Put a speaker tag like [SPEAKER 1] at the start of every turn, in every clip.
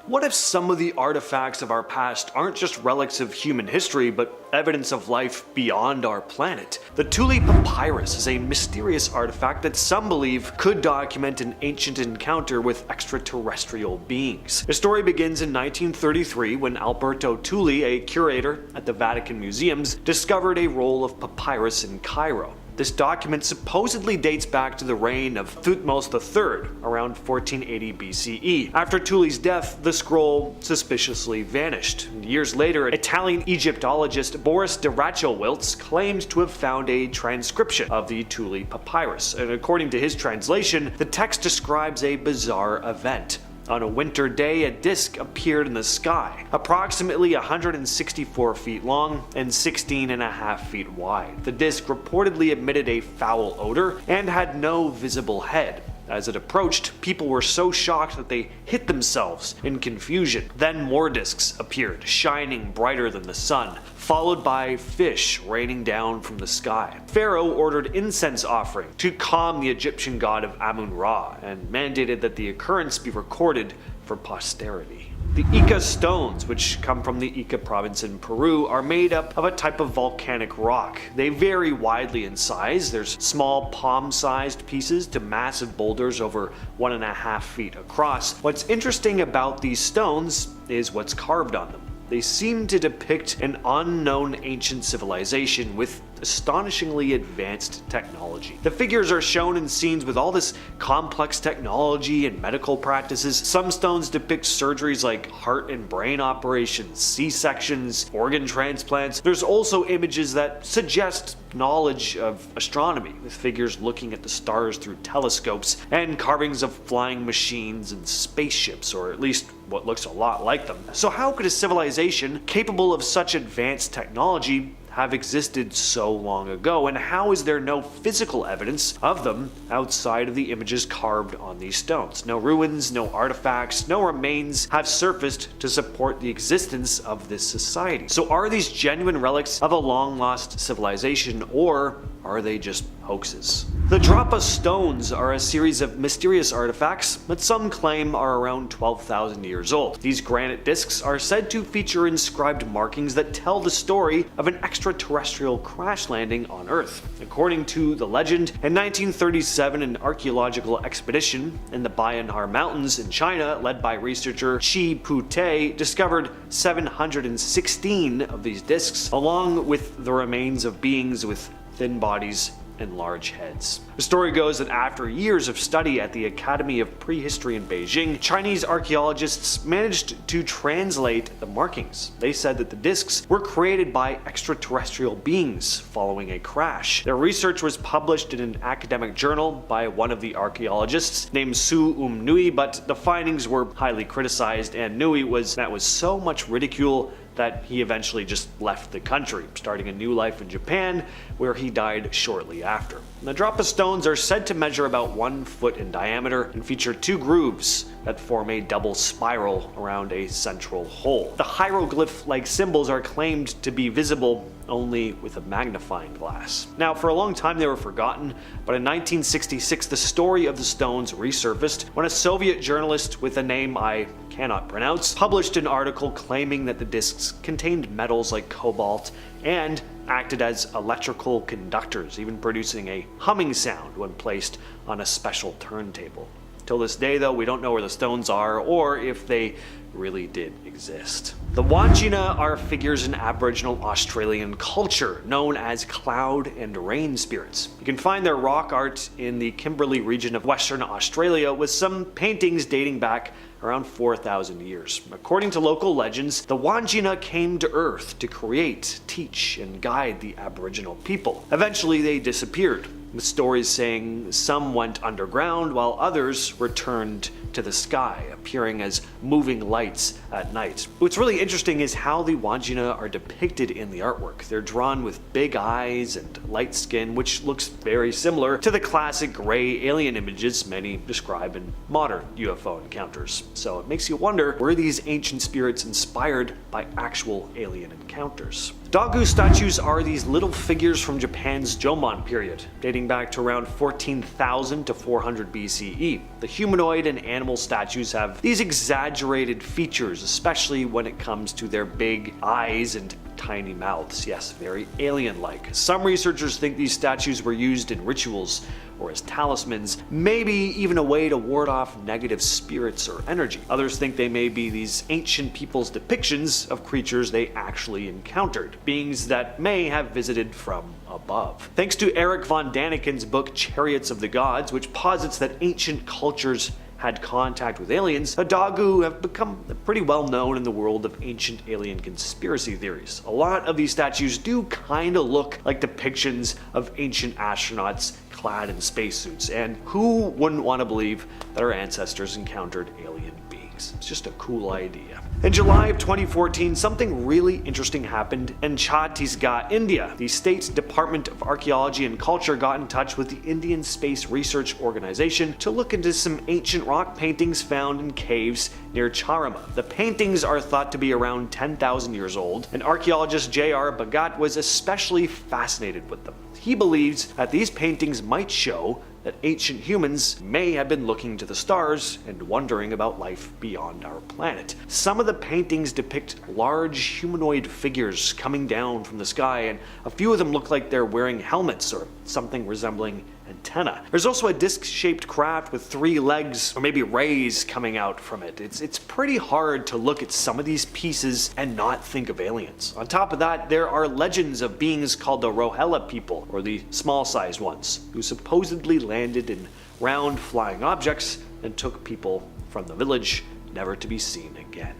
[SPEAKER 1] What if some of the artifacts of our past aren't just relics of human history, but evidence of life beyond our planet? The Thule Papyrus is a mysterious artifact that some believe could document an ancient encounter with extraterrestrial beings. The story begins in 1933 when Alberto Thule, a curator at the Vatican Museums, discovered a roll of papyrus in Cairo. This document supposedly dates back to the reign of Thutmose III, around 1480 BCE. After Thule's death, the scroll suspiciously vanished. Years later, Italian Egyptologist Boris de Rachowiltz claimed to have found a transcription of the Thule papyrus, and according to his translation, the text describes a bizarre event. On a winter day, a disk appeared in the sky, approximately 164 feet long and 16.5 feet wide. The disk reportedly emitted a foul odor and had no visible head. As it approached, people were so shocked that they hit themselves in confusion. Then more disks appeared, shining brighter than the sun, followed by fish raining down from the sky. Pharaoh ordered incense offering to calm the Egyptian god of Amun-Ra and mandated that the occurrence be recorded for posterity. The Ica stones, which come from the Ica province in Peru, are made up of a type of volcanic rock. They vary widely in size. There's small palm-sized pieces to massive boulders over 1.5 feet across. What's interesting about these stones is what's carved on them. They seem to depict an unknown ancient civilization with astonishingly advanced technology. The figures are shown in scenes with all this complex technology and medical practices. Some stones depict surgeries like heart and brain operations, C-sections, organ transplants. There's also images that suggest knowledge of astronomy, with figures looking at the stars through telescopes, and carvings of flying machines and spaceships, or at least what looks a lot like them. So how could a civilization capable of such advanced technology have existed so long ago, and how is there no physical evidence of them outside of the images carved on these stones? No ruins, no artifacts, no remains have surfaced to support the existence of this society. So are these genuine relics of a long-lost civilization, or are they just hoaxes? The Dropa stones are a series of mysterious artifacts that some claim are around 12,000 years old. These granite discs are said to feature inscribed markings that tell the story of an extraterrestrial crash landing on Earth. According to the legend, in 1937 an archaeological expedition in the Bayanhar Mountains in China, led by researcher Chi Pute, discovered 716 of these discs, along with the remains of beings with thin bodies and large heads. The story goes that after years of study at the Academy of Prehistory in Beijing, Chinese archaeologists managed to translate the markings. They said that the discs were created by extraterrestrial beings following a crash. Their research was published in an academic journal by one of the archaeologists named Su Nui, but the findings were highly criticized, and Nui was met with so much ridicule that he eventually just left the country, starting a new life in Japan, where he died shortly after. The Dropa stones are said to measure about 1 foot in diameter and feature 2 grooves that form a double spiral around a central hole. The hieroglyph-like symbols are claimed to be visible only with a magnifying glass. Now, for a long time they were forgotten, but in 1966 the story of the stones resurfaced when a Soviet journalist with a name I cannot pronounce published an article claiming that the discs contained metals like cobalt and acted as electrical conductors, even producing a humming sound when placed on a special turntable. Till this day, though, we don't know where the stones are or if they really did exist. The Wandjina are figures in Aboriginal Australian culture known as cloud and rain spirits. You can find their rock art in the Kimberley region of Western Australia, with some paintings dating back around 4,000 years. According to local legends, the Wandjina came to Earth to create, teach, and guide the Aboriginal people. Eventually they disappeared, with stories saying some went underground while others returned to the sky, appearing as moving lights at night. What's really interesting is how the Wandjina are depicted in the artwork. They're drawn with big eyes and light skin, which looks very similar to the classic gray alien images many describe in modern UFO encounters. So it makes you wonder, were these ancient spirits inspired by actual alien encounters? Dogu statues are these little figures from Japan's Jomon period, dating back to around 14,000 to 400 BCE. The humanoid and animal statues have these exaggerated features, especially when it comes to their big eyes and tiny mouths. Yes, very alien-like. Some researchers think these statues were used in rituals or as talismans, maybe even a way to ward off negative spirits or energy. Others think they may be these ancient people's depictions of creatures they actually encountered, beings that may have visited from above. Thanks to Eric von Daniken's book Chariots of the Gods, which posits that ancient cultures had contact with aliens, the dogu have become pretty well known in the world of ancient alien conspiracy theories. A lot of these statues do kinda look like depictions of ancient astronauts clad in spacesuits, and who wouldn't want to believe that our ancestors encountered alien beings? It's just a cool idea. In July of 2014, something really interesting happened in Chhattisgarh, India. The State Department of Archaeology and Culture got in touch with the Indian Space Research Organization to look into some ancient rock paintings found in caves near Charama. The paintings are thought to be around 10,000 years old, and archaeologist J.R. Bhagat was especially fascinated with them. He believes that these paintings might show that ancient humans may have been looking to the stars and wondering about life beyond our planet. Some of the paintings depict large humanoid figures coming down from the sky, and a few of them look like they're wearing helmets or something resembling antenna. There's also a disc-shaped craft with 3 legs or maybe rays coming out from it. It's pretty hard to look at some of these pieces and not think of aliens. On top of that, there are legends of beings called the Rohela people, or the small-sized ones, who supposedly landed in round flying objects and took people from the village, never to be seen again.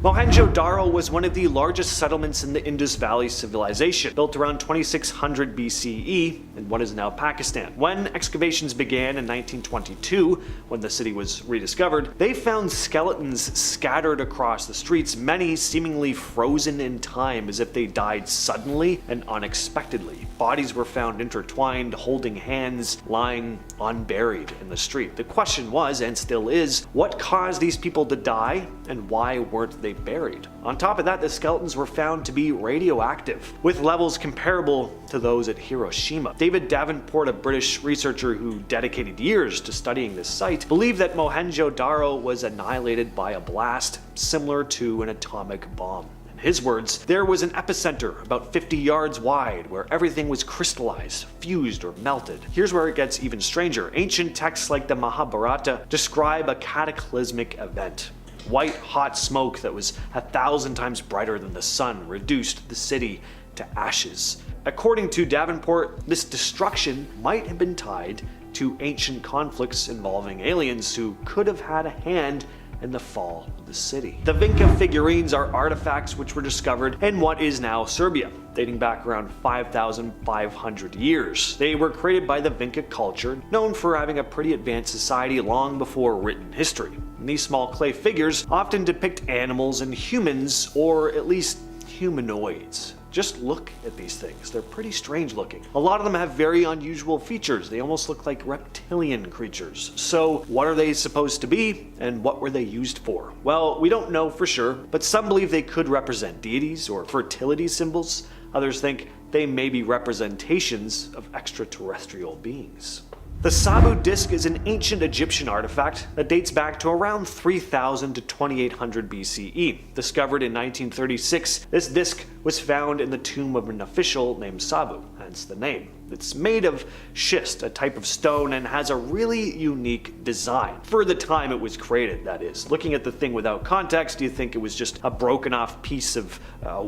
[SPEAKER 1] Mohenjo-Daro was one of the largest settlements in the Indus Valley civilization, built around 2600 BCE in what is now Pakistan. When excavations began in 1922, when the city was rediscovered, they found skeletons scattered across the streets, many seemingly frozen in time as if they died suddenly and unexpectedly. Bodies were found intertwined, holding hands, lying unburied in the street. The question was, and still is, what caused these people to die and why weren't they buried? On top of that, the skeletons were found to be radioactive, with levels comparable to those at Hiroshima. David Davenport, a British researcher who dedicated years to studying this site, believed that Mohenjo-Daro was annihilated by a blast similar to an atomic bomb. In his words, there was an epicenter about 50 yards wide where everything was crystallized, fused, or melted. Here's where it gets even stranger. Ancient texts like the Mahabharata describe a cataclysmic event. White hot smoke that was 1,000 times brighter than the sun reduced the city to ashes. According to Davenport, this destruction might have been tied to ancient conflicts involving aliens who could have had a hand in the fall of the city. The Vinca figurines are artifacts which were discovered in what is now Serbia, dating back around 5,500 years. They were created by the Vinca culture, known for having a pretty advanced society long before written history. And these small clay figures often depict animals and humans, or at least humanoids. Just look at these things. They're pretty strange looking. A lot of them have very unusual features. They almost look like reptilian creatures. So what are they supposed to be, and what were they used for? Well, we don't know for sure, but some believe they could represent deities or fertility symbols. Others think they may be representations of extraterrestrial beings. The Sabu disc is an ancient Egyptian artifact that dates back to around 3000 to 2800 BCE. Discovered in 1936, this disc was found in the tomb of an official named Sabu, hence the name. It's made of schist, a type of stone, and has a really unique design. For the time it was created, that is. Looking at the thing without context, you think it was just a broken off piece of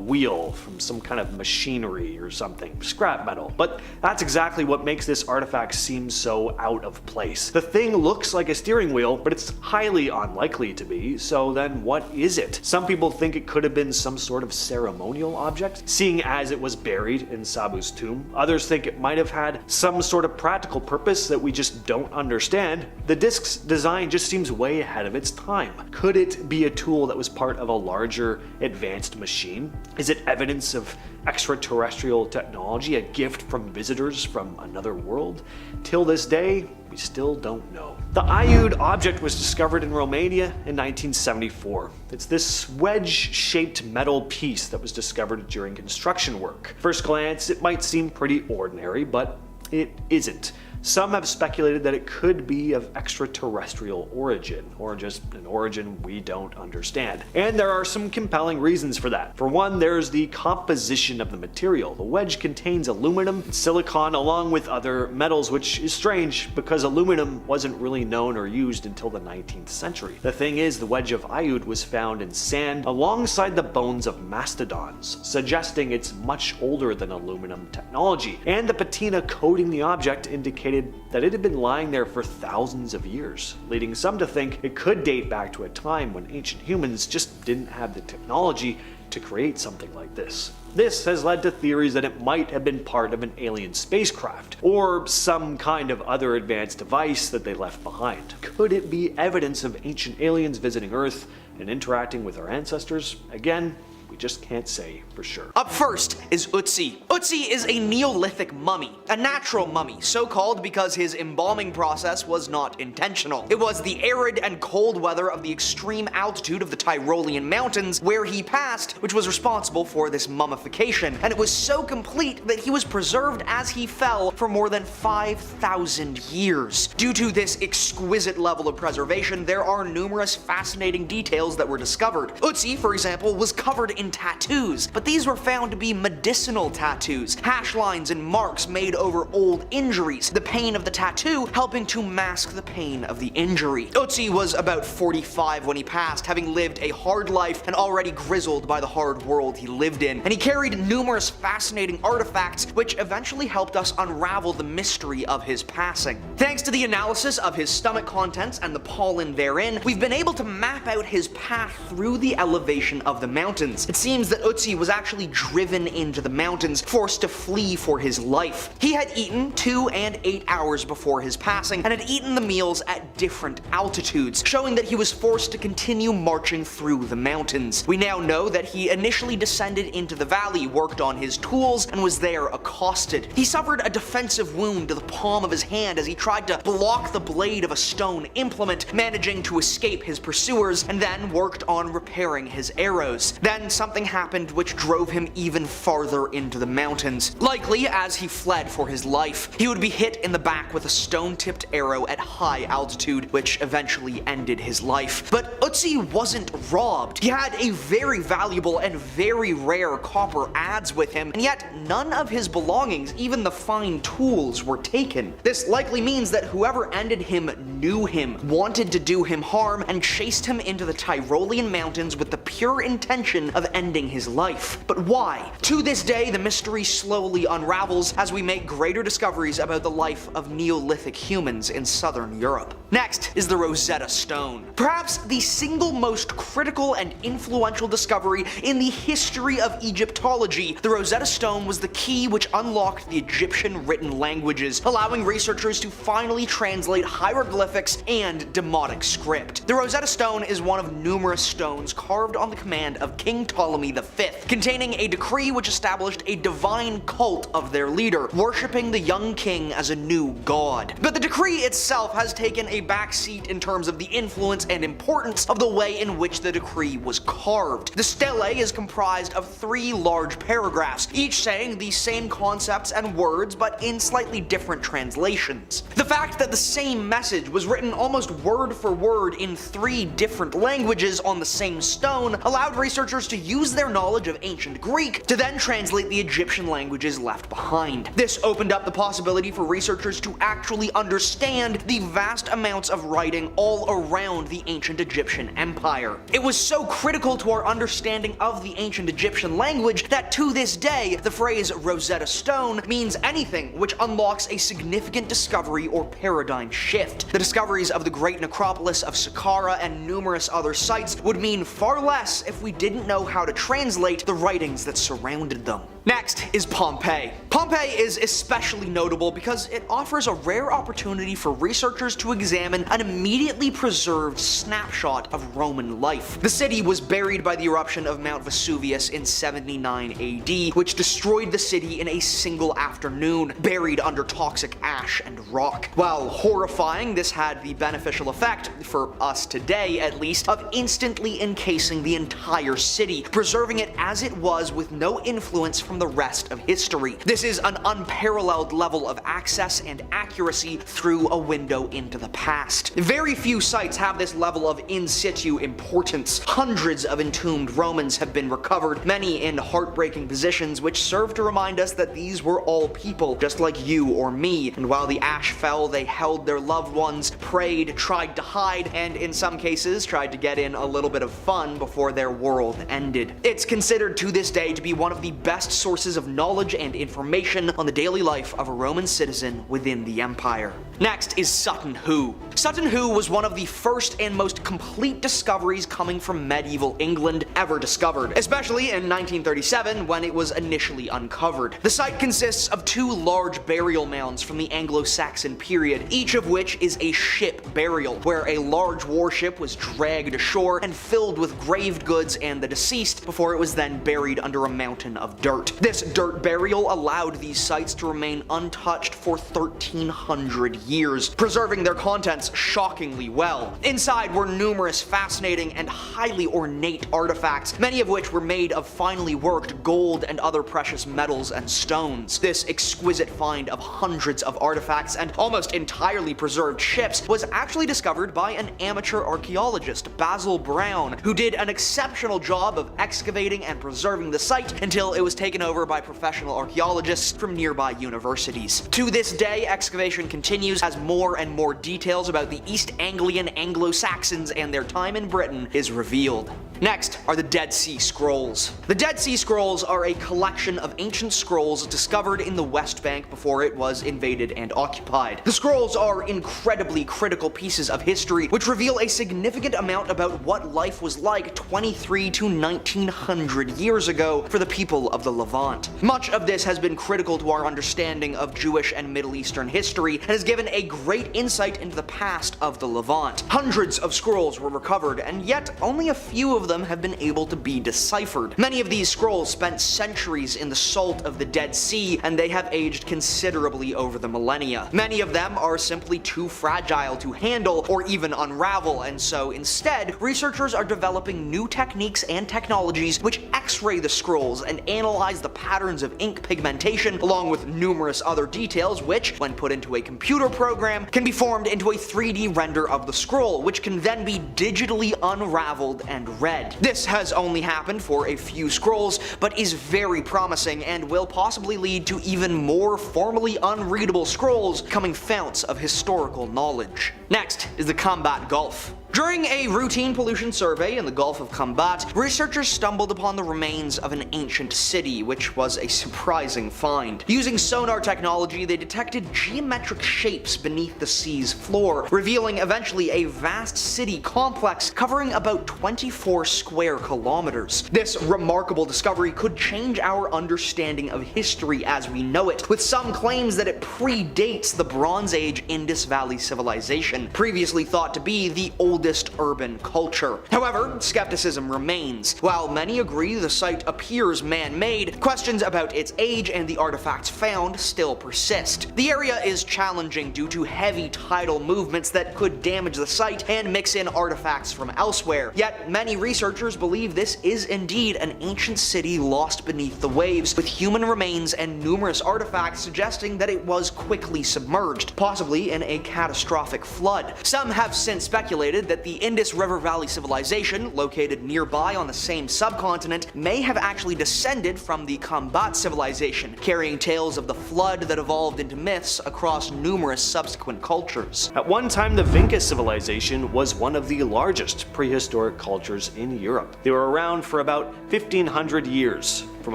[SPEAKER 1] wheel from some kind of machinery or something. Scrap metal. But that's exactly what makes this artifact seem so out of place. The thing looks like a steering wheel, but it's highly unlikely to be, so then what is it? Some people think it could have been some sort of ceremonial object, seeing as it was buried in Sabu's tomb. Others think it might have had some sort of practical purpose that we just don't understand. The disc's design just seems way ahead of its time. Could it be a tool that was part of a larger, advanced machine? Is it evidence of extraterrestrial technology, a gift from visitors from another world? Till this day, we still don't know. The Aiud object was discovered in Romania in 1974. It's this wedge-shaped metal piece that was discovered during construction work. First glance, it might seem pretty ordinary, but it isn't. Some have speculated that it could be of extraterrestrial origin, or just an origin we don't understand. And there are some compelling reasons for that. For one, there's the composition of the material. The wedge contains aluminum and silicon along with other metals, which is strange because aluminum wasn't really known or used until the 19th century. The thing is, the wedge of Aiud was found in sand alongside the bones of mastodons, suggesting it's much older than aluminum technology. And the patina coating the object indicated that it had been lying there for thousands of years, leading some to think it could date back to a time when ancient humans just didn't have the technology to create something like this. This has led to theories that it might have been part of an alien spacecraft, or some kind of other advanced device that they left behind. Could it be evidence of ancient aliens visiting Earth and interacting with our ancestors? Again, we just can't say for sure.
[SPEAKER 2] Up first is Ötzi. Ötzi is a Neolithic mummy, a natural mummy, so called because his embalming process was not intentional. It was the arid and cold weather of the extreme altitude of the Tyrolean mountains where he passed which was responsible for this mummification, and it was so complete that he was preserved as he fell for more than 5,000 years. Due to this exquisite level of preservation, there are numerous fascinating details that were discovered. Ötzi, for example, was covered in tattoos, but these were found to be medicinal tattoos, hash lines and marks made over old injuries, the pain of the tattoo helping to mask the pain of the injury. Ötzi was about 45 when he passed, having lived a hard life and already grizzled by the hard world he lived in, and he carried numerous fascinating artifacts which eventually helped us unravel the mystery of his passing. Thanks to the analysis of his stomach contents and the pollen therein, we've been able to map out his path through the elevation of the mountains. It seems that Ötzi was actually driven into the mountains, forced to flee for his life. He had eaten 2 and 8 hours before his passing, and had eaten the meals at different altitudes, showing that he was forced to continue marching through the mountains. We now know that he initially descended into the valley, worked on his tools, and was there accosted. He suffered a defensive wound to the palm of his hand as he tried to block the blade of a stone implement, managing to escape his pursuers, and then worked on repairing his arrows. Then something happened which drove him even farther into the mountains. Likely as he fled for his life, he would be hit in the back with a stone-tipped arrow at high altitude, which eventually ended his life. But Ötzi wasn't robbed. He had a very valuable and very rare copper adze with him, and yet none of his belongings, even the fine tools, were taken. This likely means that whoever ended him knew him, wanted to do him harm, and chased him into the Tyrolean mountains with the pure intention of ending his life. But why? To this day, the mystery slowly unravels as we make greater discoveries about the life of Neolithic humans in southern Europe. Next is the Rosetta Stone. Perhaps the single most critical and influential discovery in the history of Egyptology, the Rosetta Stone was the key which unlocked the Egyptian written languages, allowing researchers to finally translate hieroglyphics and Demotic script. The Rosetta Stone is one of numerous stones carved on the command of King Ptolemy V, containing a decree which established a divine cult of their leader, worshipping the young king as a new god. But the decree itself has taken a backseat in terms of the influence and importance of the way in which the decree was carved. The stele is comprised of 3 large paragraphs, each saying the same concepts and words but in slightly different translations. The fact that the same message was written almost word for word in 3 different languages on the same stone allowed researchers to use their knowledge of ancient Greek to then translate the Egyptian languages left behind. This opened up the possibility for researchers to actually understand the vast amounts of writing all around the ancient Egyptian empire. It was so critical to our understanding of the ancient Egyptian language that to this day, the phrase Rosetta Stone means anything which unlocks a significant discovery or paradigm shift. The discoveries of the great necropolis of Saqqara and numerous other sites would mean far less if we didn't know how to translate the writings that surrounded them. Next is Pompeii. Pompeii is especially notable because it offers a rare opportunity for researchers to examine an immediately preserved snapshot of Roman life. The city was buried by the eruption of Mount Vesuvius in 79 AD, which destroyed the city in a single afternoon, buried under toxic ash and rock. While horrifying, this had the beneficial effect, for us today at least, of instantly encasing the entire city, preserving it as it was with no influence from the rest of history. This is an unparalleled level of access and accuracy through a window into the past. Very few sites have this level of in situ importance. Hundreds of entombed Romans have been recovered, many in heartbreaking positions, which serve to remind us that these were all people, just like you or me, and while the ash fell, they held their loved ones, prayed, tried to hide, and in some cases tried to get in a little bit of fun before their world ended. It's considered to this day to be one of the best sources of knowledge and information on the daily life of a Roman citizen within the empire. Next is Sutton Hoo. Sutton Hoo was one of the first and most complete discoveries coming from medieval England ever discovered, especially in 1937 when it was initially uncovered. The site consists of two large burial mounds from the Anglo-Saxon period, each of which is a ship burial, where a large warship was dragged ashore and filled with graved goods and the deceased before it was then buried under a mountain of dirt. This dirt burial allowed these sites to remain untouched for 1,300 years, preserving their contents shockingly well. Inside were numerous fascinating and highly ornate artifacts, many of which were made of finely worked gold and other precious metals and stones. This exquisite find of hundreds of artifacts and almost entirely preserved ships was actually discovered by an amateur archaeologist, Basil Brown, who did an exceptional job of excavating and preserving the site until it was taken over by professional archaeologists from nearby universities. To this day, excavation continues as more and more details about the East Anglian Anglo-Saxons and their time in Britain is revealed. Next are the Dead Sea Scrolls. The Dead Sea Scrolls are a collection of ancient scrolls discovered in the West Bank before it was invaded and occupied. The scrolls are incredibly critical pieces of history which reveal a significant amount about what life was like 23 to 1900 years ago for the people of the Levant. Much of this has been critical to our understanding of Jewish and Middle Eastern history and has given a great insight into the past of the Levant. Hundreds of scrolls were recovered, and yet only a few of them have been able to be deciphered. Many of these scrolls spent centuries in the salt of the Dead Sea, and they have aged considerably over the millennia. Many of them are simply too fragile to handle or even unravel, and so instead, researchers are developing new techniques and technologies which X-ray the scrolls and analyze the patterns of ink pigmentation along with numerous other details which, when put into a computer program, can be formed into a 3D render of the scroll, which can then be digitally unraveled and read. This has only happened for a few scrolls, but is very promising and will possibly lead to even more formally unreadable scrolls becoming founts of historical knowledge. Next is the Combat Gulf. During a routine pollution survey in the Gulf of Combat, researchers stumbled upon the remains of an ancient city, which was a surprising find. Using sonar technology, they detected geometric shapes beneath the sea's floor, revealing eventually a vast city complex covering about 24 square kilometers. This remarkable discovery could change our understanding of history as we know it, with some claims that it predates the Bronze Age Indus Valley civilization, previously thought to be the oldest urban culture. However, skepticism remains. While many agree the site appears man-made, questions about its age and the artifacts found still persist. The area is challenging due to heavy tidal movements that could damage the site and mix in artifacts from elsewhere. Yet many researchers believe this is indeed an ancient city lost beneath the waves, with human remains and numerous artifacts suggesting that it was quickly submerged, possibly in a catastrophic flood. Some have since speculated that the Indus River Valley civilization, located nearby on the same subcontinent, may have actually descended from the Combat civilization, carrying tales of the flood that evolved into myths across numerous subsequent cultures.
[SPEAKER 1] At one time, the Vinca civilization was one of the largest prehistoric cultures in Europe. They were around for about 1500 years. from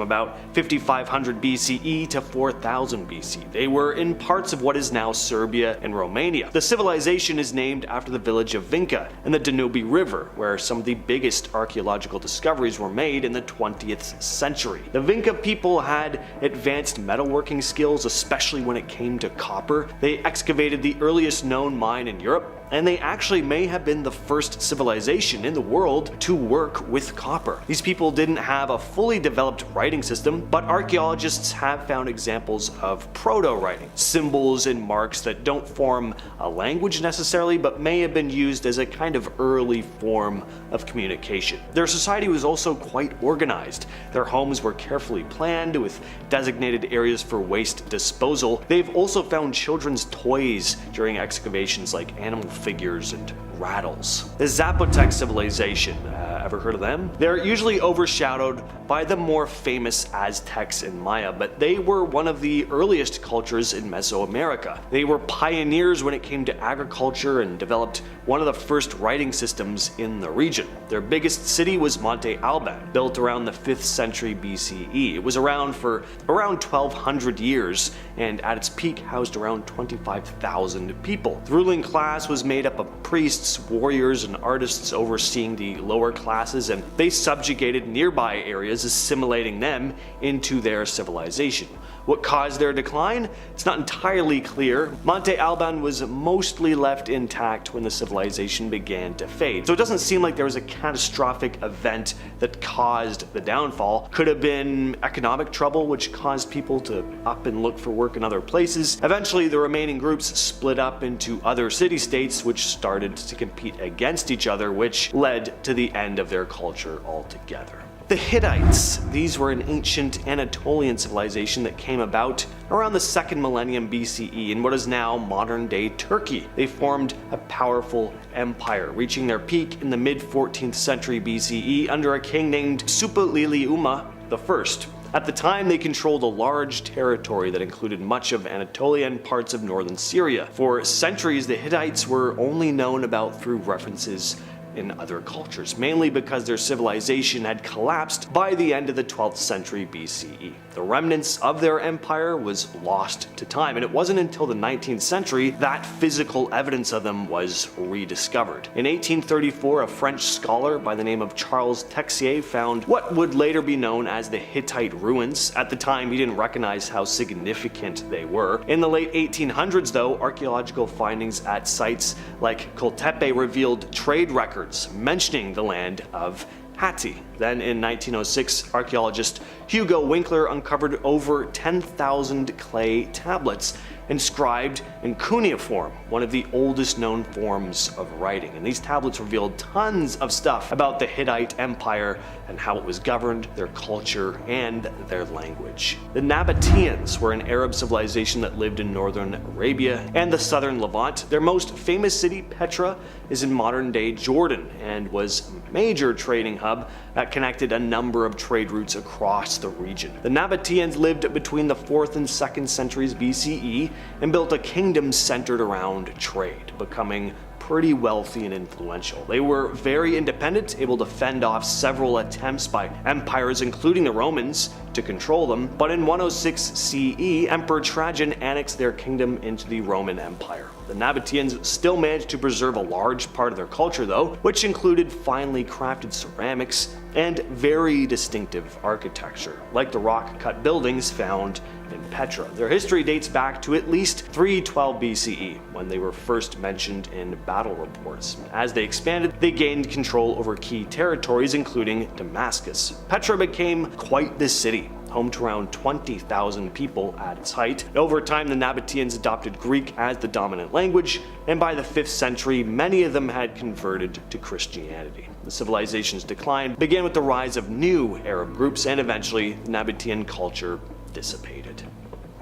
[SPEAKER 1] about 5500 BCE to 4000 BC. They were in parts of what is now Serbia and Romania. The civilization is named after the village of Vinca and the Danube River, where some of the biggest archaeological discoveries were made in the 20th century. The Vinca people had advanced metalworking skills, especially when it came to copper. They excavated the earliest known mine in Europe, and they actually may have been the first civilization in the world to work with copper. These people didn't have a fully developed writing system, but archaeologists have found examples of proto-writing, symbols and marks that don't form a language necessarily, but may have been used as a kind of early form of communication. Their society was also quite organized. Their homes were carefully planned with designated areas for waste disposal. They've also found children's toys during excavations like animal figures and rattles. The Zapotec civilization, ever heard of them? They're usually overshadowed by the more famous Aztecs and Maya, but they were one of the earliest cultures in Mesoamerica. They were pioneers when it came to agriculture and developed one of the first writing systems in the region. Their biggest city was Monte Alban, built around the 5th century BCE. It was around for around 1200 years and at its peak housed around 25,000 people. The ruling class was made up of priests, warriors, and artists overseeing the lower classes, and they subjugated nearby areas, assimilating them into their civilization. What caused their decline? It's not entirely clear. Monte Alban was mostly left intact when the civilization began to fade, so it doesn't seem like there was a catastrophic event that caused the downfall. Could have been economic trouble, which caused people to up and look for work in other places. Eventually, the remaining groups split up into other city-states, which started to compete against each other, which led to the end of their culture altogether. The Hittites. These were an ancient Anatolian civilization that came about around the 2nd millennium BCE in what is now modern-day Turkey. They formed a powerful empire, reaching their peak in the mid-14th century BCE under a king named Suppiluliuma I. At the time, they controlled a large territory that included much of Anatolia and parts of northern Syria. For centuries, the Hittites were only known about through references in other cultures, mainly because their civilization had collapsed by the end of the 12th century BCE. The remnants of their empire was lost to time, and it wasn't until the 19th century that physical evidence of them was rediscovered. In 1834, a French scholar by the name of Charles Texier found what would later be known as the Hittite ruins. At the time, he didn't recognize how significant they were. In the late 1800s, though, archaeological findings at sites like Gobekli Tepe revealed trade records mentioning the land of Hatti. Then in 1906, archaeologist Hugo Winkler uncovered over 10,000 clay tablets inscribed in cuneiform, one of the oldest known forms of writing. And these tablets revealed tons of stuff about the Hittite Empire and how it was governed, their culture, and their language. The Nabateans were an Arab civilization that lived in northern Arabia and the southern Levant. Their most famous city, Petra, is in modern-day Jordan and was a major trading hub that connected a number of trade routes across the region. The Nabateans lived between the 4th and 2nd centuries BCE and built a kingdom centered around trade, becoming pretty wealthy and influential. They were very independent, able to fend off several attempts by empires, including the Romans, to control them, but in 106 CE, Emperor Trajan annexed their kingdom into the Roman Empire. The Nabateans still managed to preserve a large part of their culture though, which included finely crafted ceramics and very distinctive architecture, like the rock-cut buildings found in Petra. Their history dates back to at least 312 BCE, when they were first mentioned in battle reports. As they expanded, they gained control over key territories, including Damascus. Petra became quite the city, home to around 20,000 people at its height. Over time, the Nabateans adopted Greek as the dominant language, and by the 5th century, many of them had converted to Christianity. The civilization's decline began with the rise of new Arab groups, and eventually, the Nabatean culture dissipated.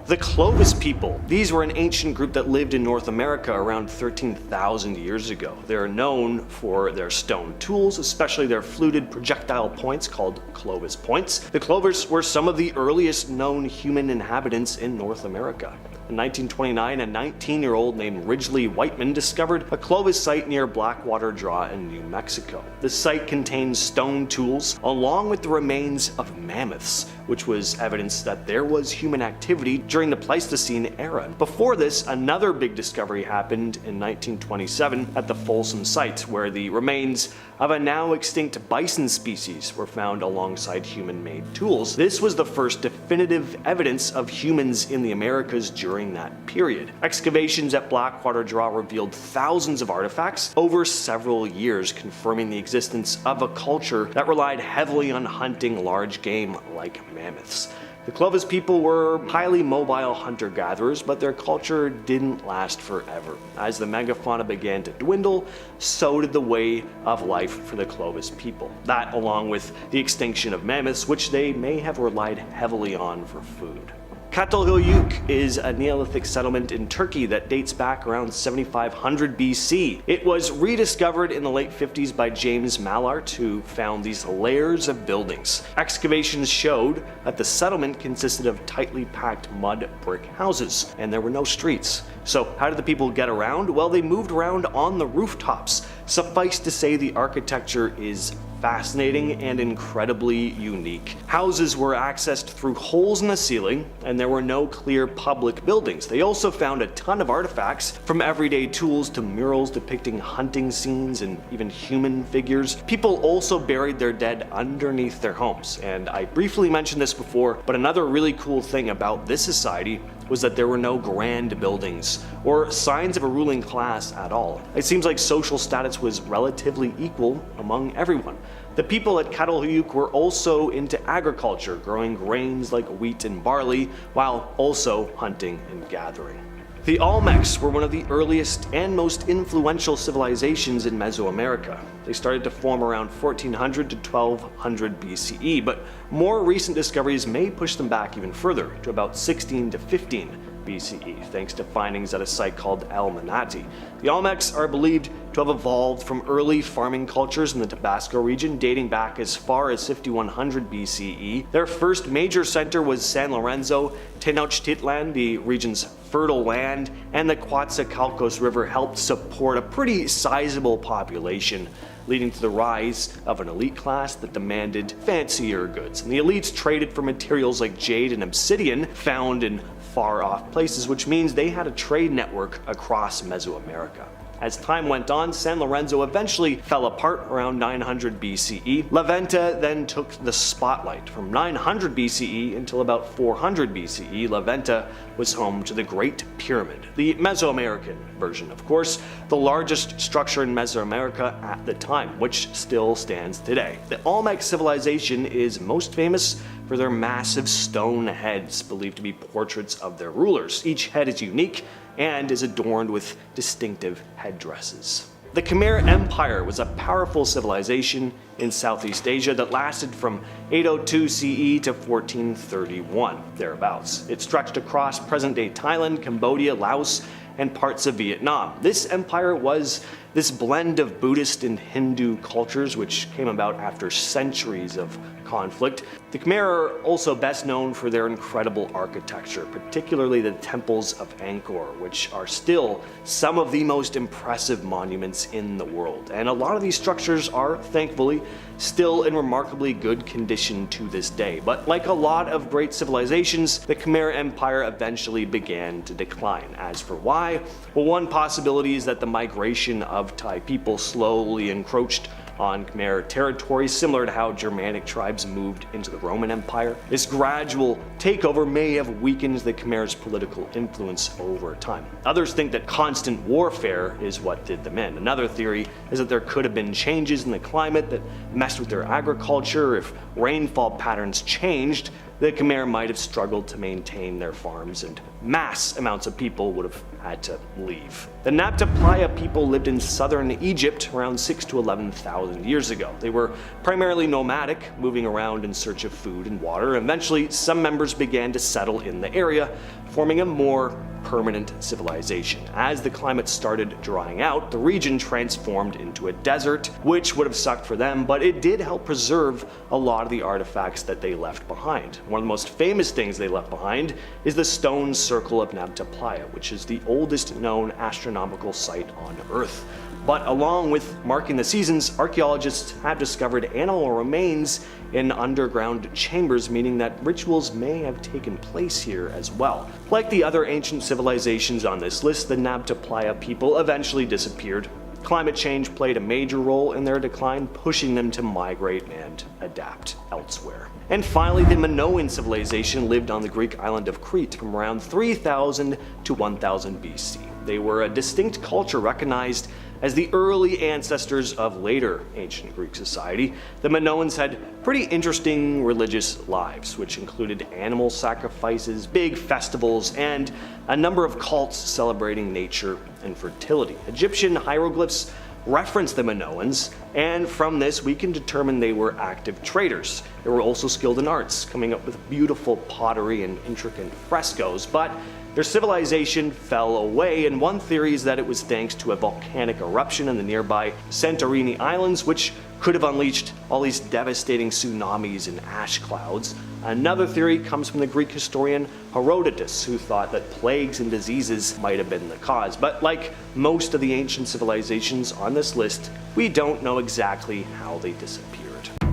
[SPEAKER 1] The Clovis people. These were an ancient group that lived in North America around 13,000 years ago. They're known for their stone tools, especially their fluted projectile points called Clovis points. The Clovers were some of the earliest known human inhabitants in North America. In 1929, a 19-year-old named Ridgely Whiteman discovered a Clovis site near Blackwater Draw in New Mexico. The site contains stone tools along with the remains of mammoths, which was evidence that there was human activity during the Pleistocene era. Before this, another big discovery happened in 1927 at the Folsom site, where the remains of a now extinct bison species were found alongside human-made tools. This was the first definitive evidence of humans in the Americas during that period. Excavations at Blackwater Draw revealed thousands of artifacts over several years, confirming the existence of a culture that relied heavily on hunting large game like mammoths. The Clovis people were highly mobile hunter-gatherers, but their culture didn't last forever. As the megafauna began to dwindle, so did the way of life for the Clovis people. That, along with the extinction of mammoths, which they may have relied heavily on for food. Çatalhöyük is a Neolithic settlement in Turkey that dates back around 7500 BC. It was rediscovered in the late 50s by James Mallard, who found these layers of buildings. Excavations showed that the settlement consisted of tightly packed mud brick houses, and there were no streets. So how did the people get around? Well, they moved around on the rooftops. Suffice to say, the architecture is fascinating and incredibly unique. Houses were accessed through holes in the ceiling, and there were no clear public buildings. They also found a ton of artifacts, from everyday tools to murals depicting hunting scenes and even human figures. People also buried their dead underneath their homes, and I briefly mentioned this before, but another really cool thing about this society was that there were no grand buildings or signs of a ruling class at all. It seems like social status was relatively equal among everyone. The people at Çatalhöyük were also into agriculture, growing grains like wheat and barley, while also hunting and gathering. The Olmecs were one of the earliest and most influential civilizations in Mesoamerica. They started to form around 1400 to 1200 BCE, but more recent discoveries may push them back even further, to about 16 to 15 BCE, thanks to findings at a site called El Manati. The Olmecs are believed to have evolved from early farming cultures in the Tabasco region dating back as far as 5100 BCE. Their first major center was San Lorenzo. Tenochtitlan, the region's fertile land, and the Coatzacoalcos River helped support a pretty sizable population, leading to the rise of an elite class that demanded fancier goods. And the elites traded for materials like jade and obsidian found in far-off places, which means they had a trade network across Mesoamerica. As time went on, San Lorenzo eventually fell apart around 900 BCE. La Venta then took the spotlight. From 900 BCE until about 400 BCE, La Venta was home to the Great Pyramid, the Mesoamerican version, of course, the largest structure in Mesoamerica at the time, which still stands today. The Olmec civilization is most famous for their massive stone heads, believed to be portraits of their rulers. Each head is unique and is adorned with distinctive headdresses. The Khmer Empire was a powerful civilization in Southeast Asia that lasted from 802 CE to 1431, thereabouts. It stretched across present-day Thailand, Cambodia, Laos, and parts of Vietnam. This empire was this blend of Buddhist and Hindu cultures, which came about after centuries of conflict. The Khmer are also best known for their incredible architecture, particularly the temples of Angkor, which are still some of the most impressive monuments in the world. And a lot of these structures are, thankfully, still in remarkably good condition to this day. But like a lot of great civilizations, the Khmer Empire eventually began to decline. As for why? Well, one possibility is that the migration of Thai people slowly encroached on Khmer territory, similar to how Germanic tribes moved into the Roman Empire. This gradual takeover may have weakened the Khmer's political influence over time. Others think that constant warfare is what did them in. Another theory is that there could have been changes in the climate that messed with their agriculture. If rainfall patterns changed, the Khmer might have struggled to maintain their farms, and mass amounts of people would have had to leave. The Nabta Playa people lived in southern Egypt around 6,000 to 11,000 years ago. They were primarily nomadic, moving around in search of food and water. Eventually, some members began to settle in the area, forming a more permanent civilization. As the climate started drying out, the region transformed into a desert, which would have sucked for them, but it did help preserve a lot of the artifacts that they left behind. One of the most famous things they left behind is the stone circle of Nabta Playa, which is the oldest known astronomical site on Earth. But along with marking the seasons, archaeologists have discovered animal remains in underground chambers, meaning that rituals may have taken place here as well. Like the other ancient civilizations on this list, the Nabta Playa people eventually disappeared. Climate change played a major role in their decline, pushing them to migrate and adapt elsewhere. And finally, the Minoan civilization lived on the Greek island of Crete from around 3000 to 1000 BC. They were a distinct culture recognized as the early ancestors of later ancient Greek society. The Minoans had pretty interesting religious lives, which included animal sacrifices, big festivals, and a number of cults celebrating nature and fertility. Egyptian hieroglyphs reference the Minoans, and from this we can determine they were active traders. They were also skilled in arts, coming up with beautiful pottery and intricate frescoes, but their civilization fell away, and one theory is that it was thanks to a volcanic eruption in the nearby Santorini Islands, which could have unleashed all these devastating tsunamis and ash clouds. Another theory comes from the Greek historian Herodotus, who thought that plagues and diseases might have been the cause. But like most of the ancient civilizations on this list, we don't know exactly how they disappeared.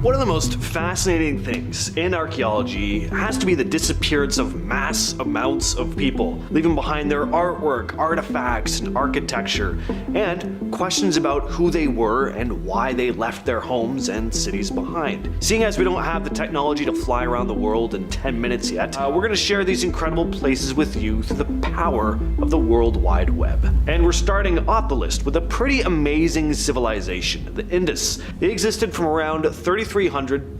[SPEAKER 1] One of the most fascinating things in archaeology has to be the disappearance of mass amounts of people, leaving behind their artwork, artifacts, and architecture, and questions about who they were and why they left their homes and cities behind. Seeing as we don't have the technology to fly around the world in 10 minutes yet, we're going to share these incredible places with you through the power of the World Wide Web. And we're starting off the list with a pretty amazing civilization, the Indus. They existed from around 3300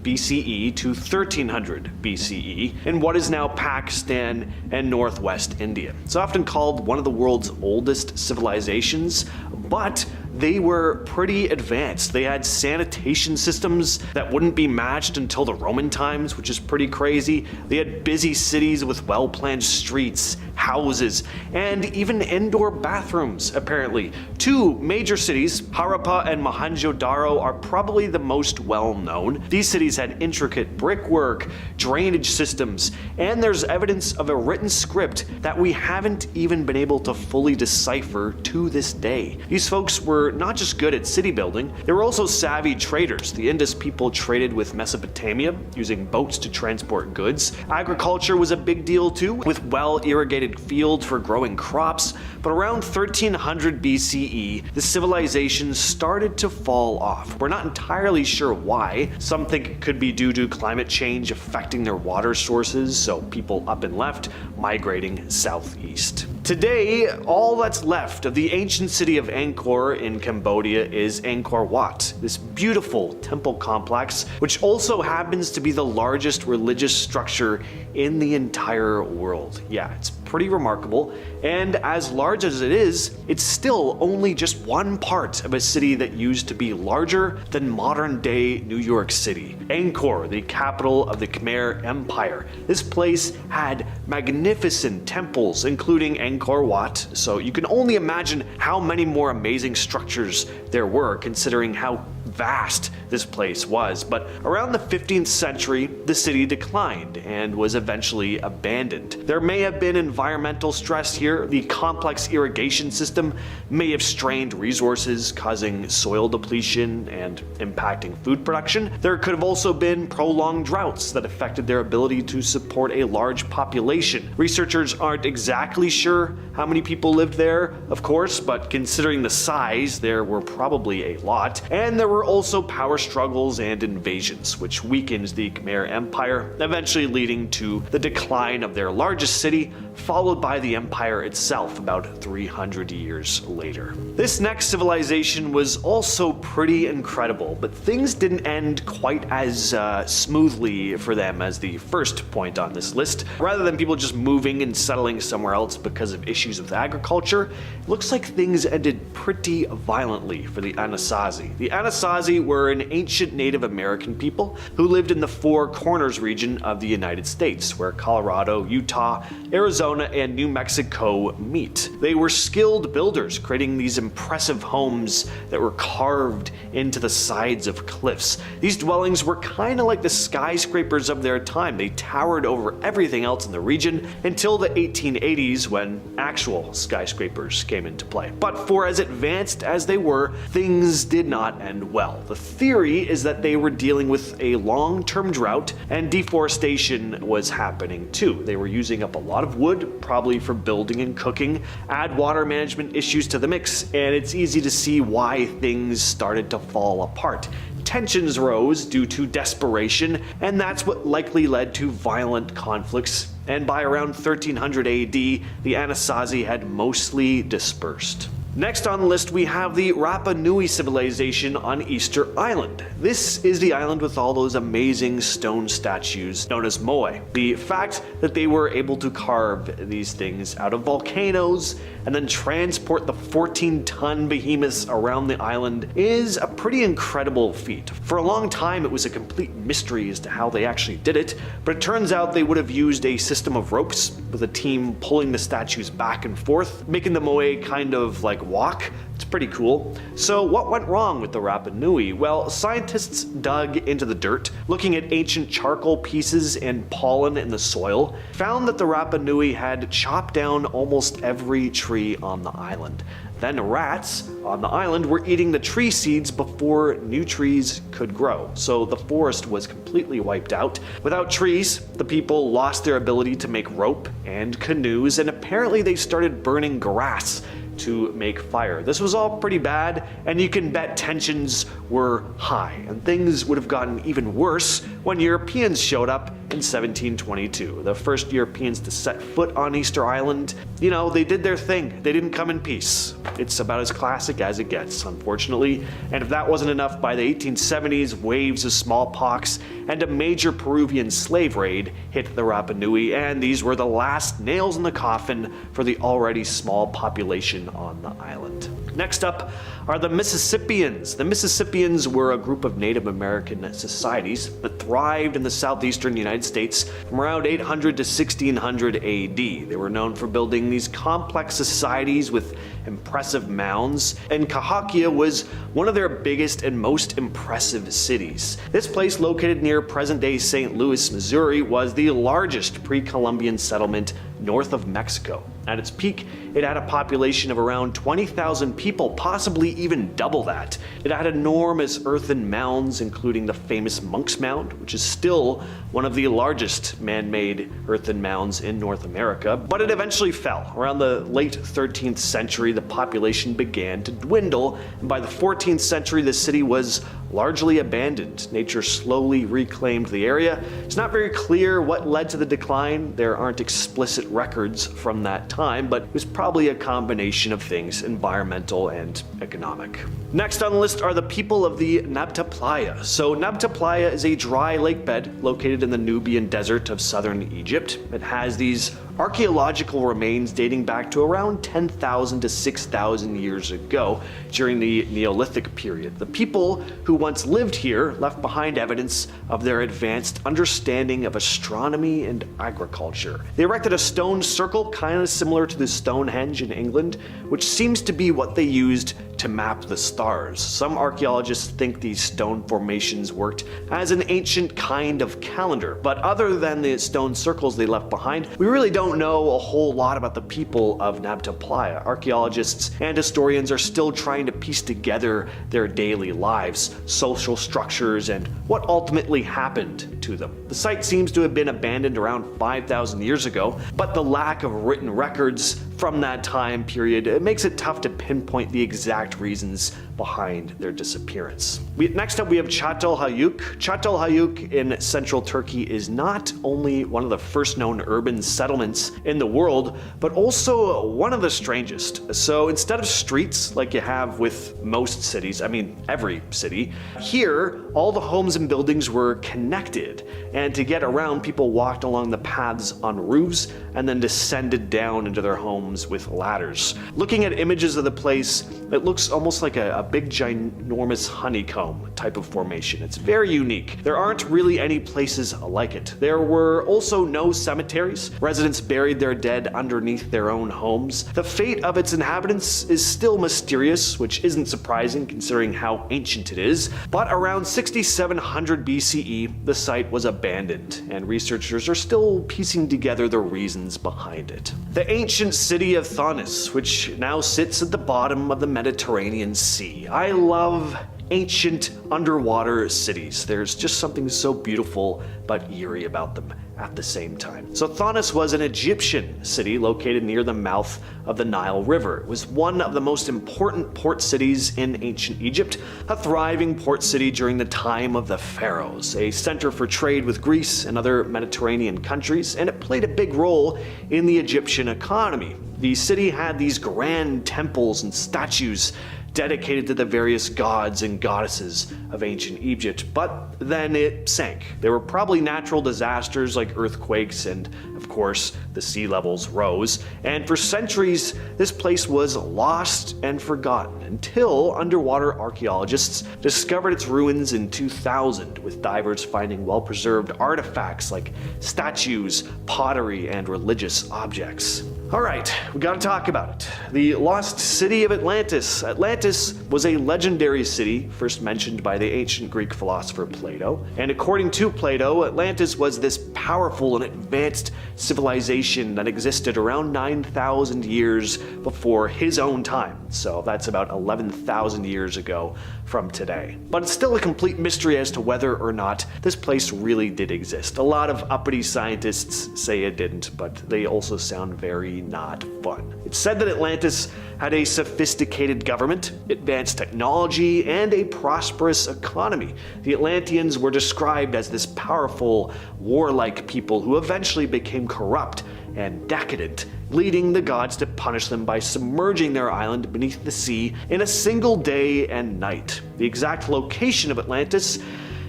[SPEAKER 1] BCE to 1300 BCE in what is now Pakistan and northwest India. It's often called one of the world's oldest civilizations, but they were pretty advanced. They had sanitation systems that wouldn't be matched until the Roman times, which is pretty crazy. They had busy cities with well-planned streets, houses, and even indoor bathrooms, apparently. Two major cities, Harappa and Mohenjo-Daro, are probably the most well-known. These cities had intricate brickwork, drainage systems, and there's evidence of a written script that we haven't even been able to fully decipher to this day. These folks were not just good at city building, they were also savvy traders. The Indus people traded with Mesopotamia, using boats to transport goods. Agriculture was a big deal too, with well-irrigated fields for growing crops. But around 1300 BCE, the civilization started to fall off. We're not entirely sure why. Some think it could be due to climate change affecting their water sources, so people up and left migrating southeast. Today, all that's left of the ancient city of Angkor in Cambodia is Angkor Wat, this beautiful temple complex, which also happens to be the largest religious structure in the entire world. Yeah, it's pretty remarkable, and as large as it is, it's still only just one part of a city that used to be larger than modern-day New York City. Angkor, the capital of the Khmer Empire. This place had magnificent temples, including Angkor Wat, so you can only imagine how many more amazing structures there were, considering how vast this place was. But around the 15th century, the city declined and was eventually abandoned. There may have been environmental stress here. The complex irrigation system may have strained resources, causing soil depletion and impacting food production. There could have also been prolonged droughts that affected their ability to support a large population. Researchers aren't exactly sure how many people lived there, of course, but considering the size, there were probably a lot. And there were also power struggles and invasions, which weakened the Khmer Empire, eventually leading to the decline of their largest city, followed by the empire itself about 300 years later. This next civilization was also pretty incredible, but things didn't end quite as smoothly for them as the first point on this list. Rather than people just moving and settling somewhere else because of issues with agriculture, it looks like things ended pretty violently for the Anasazi. The Anasazi Anasazi were an ancient Native American people who lived in the Four Corners region of the United States, where Colorado, Utah, Arizona, and New Mexico meet. They were skilled builders, creating these impressive homes that were carved into the sides of cliffs. These dwellings were kind of like the skyscrapers of their time. They towered over everything else in the region until the 1880s, when actual skyscrapers came into play. But for as advanced as they were, things did not end well. The theory is that they were dealing with a long-term drought, and deforestation was happening too. They were using up a lot of wood, probably for building and cooking. Add water management issues to the mix, and it's easy to see why things started to fall apart. Tensions rose due to desperation, and that's what likely led to violent conflicts. And by around 1300 AD, the Anasazi had mostly dispersed. Next on the list, we have the Rapa Nui civilization on Easter Island. This is the island with all those amazing stone statues known as moai. The fact that they were able to carve these things out of volcanoes and then transport the 14-ton behemoths around the island is a pretty incredible feat. For a long time, it was a complete mystery as to how they actually did it, but it turns out they would have used a system of ropes with a team pulling the statues back and forth, making the moai kind of like walk. It's pretty cool. So what went wrong with the Rapa Nui? Well, scientists dug into the dirt, looking at ancient charcoal pieces and pollen in the soil, found that the Rapa Nui had chopped down almost every tree on the island. Then rats on the island were eating the tree seeds before new trees could grow, so the forest was completely wiped out. Without trees, the people lost their ability to make rope and canoes, and apparently they started burning grass to make fire. This was all pretty bad, and you can bet tensions were high, and things would have gotten even worse when Europeans showed up in 1722. The first Europeans to set foot on Easter Island. You know, they did their thing. They didn't come in peace. It's about as classic as it gets, unfortunately. And if that wasn't enough, by the 1870s, waves of smallpox and a major Peruvian slave raid hit the Rapa Nui, and these were the last nails in the coffin for the already small population on the island. Next up are the Mississippians. The Mississippians were a group of Native American societies that thrived in the southeastern United States from around 800 to 1600 AD. They were known for building these complex societies with impressive mounds, and Cahokia was one of their biggest and most impressive cities. This place, located near present-day St. Louis, Missouri, was the largest pre-Columbian settlement north of Mexico. At its peak, it had a population of around 20,000 people, possibly even double that. It had enormous earthen mounds, including the famous Monk's Mound, which is still one of the largest man-made earthen mounds in North America, but it eventually fell. Around the late 13th century, the population began to dwindle, and by the 14th century, the city was largely abandoned. Nature slowly reclaimed the area. It's not very clear what led to the decline. There aren't explicit records from that time, but it was probably a combination of things, environmental and economic. Next on the list are the people of the Nabta Playa. So Nabta Playa is a dry lake bed located in the Nubian desert of southern Egypt. It has these archaeological remains dating back to around 10,000 to 6,000 years ago during the Neolithic period. The people who once lived here left behind evidence of their advanced understanding of astronomy and agriculture. They erected a stone circle kind of similar to the Stonehenge in England, which seems to be what they used to map the stars. Some archaeologists think these stone formations worked as an ancient kind of calendar, but other than the stone circles they left behind, we really don't know a whole lot about the people of Nabta Playa. Archaeologists and historians are still trying to piece together their daily lives, social structures, and what ultimately happened to them. The site seems to have been abandoned around 5,000 years ago, but the lack of written records from that time period, it makes it tough to pinpoint the exact reasons behind their disappearance. Next up, we have Çatalhöyük. Çatalhöyük in central Turkey is not only one of the first known urban settlements in the world, but also one of the strangest. So instead of streets like you have with most cities, I mean every city, here all the homes and buildings were connected, and to get around, people walked along the paths on roofs and then descended down into their homes with ladders. Looking at images of the place, it looks almost like a big ginormous honeycomb type of formation. It's very unique. There aren't really any places like it. There were also no cemeteries. Residents buried their dead underneath their own homes. The fate of its inhabitants is still mysterious, which isn't surprising considering how ancient it is, but around 6700 BCE, the site was abandoned, and researchers are still piecing together the reasons behind it. The ancient city of Thonis, which now sits at the bottom of the Mediterranean Sea. I love ancient underwater cities. There's just something so beautiful but eerie about them at the same time. So Thonis was an Egyptian city located near the mouth of the Nile River. It was one of the most important port cities in ancient Egypt, a thriving port city during the time of the pharaohs, a center for trade with Greece and other Mediterranean countries, and it played a big role in the Egyptian economy. The city had these grand temples and statues dedicated to the various gods and goddesses of ancient Egypt, but then it sank. There were probably natural disasters like earthquakes, and of course the sea levels rose, and for centuries this place was lost and forgotten until underwater archaeologists discovered its ruins in 2000, with divers finding well-preserved artifacts like statues, pottery, and religious objects. Alright, we gotta talk about it. The lost city of Atlantis. Atlantis was a legendary city first mentioned by the ancient Greek philosopher Plato, and according to Plato, Atlantis was this powerful and advanced civilization that existed around 9,000 years before his own time, so that's about 11,000 years ago from today. But it's still a complete mystery as to whether or not this place really did exist. A lot of uppity scientists say it didn't, but they also sound very not fun. It's said that Atlantis had a sophisticated government, advanced technology, and a prosperous economy. The Atlanteans were described as this powerful, warlike people who eventually became corrupt and decadent, leading the gods to punish them by submerging their island beneath the sea in a single day and night. The exact location of Atlantis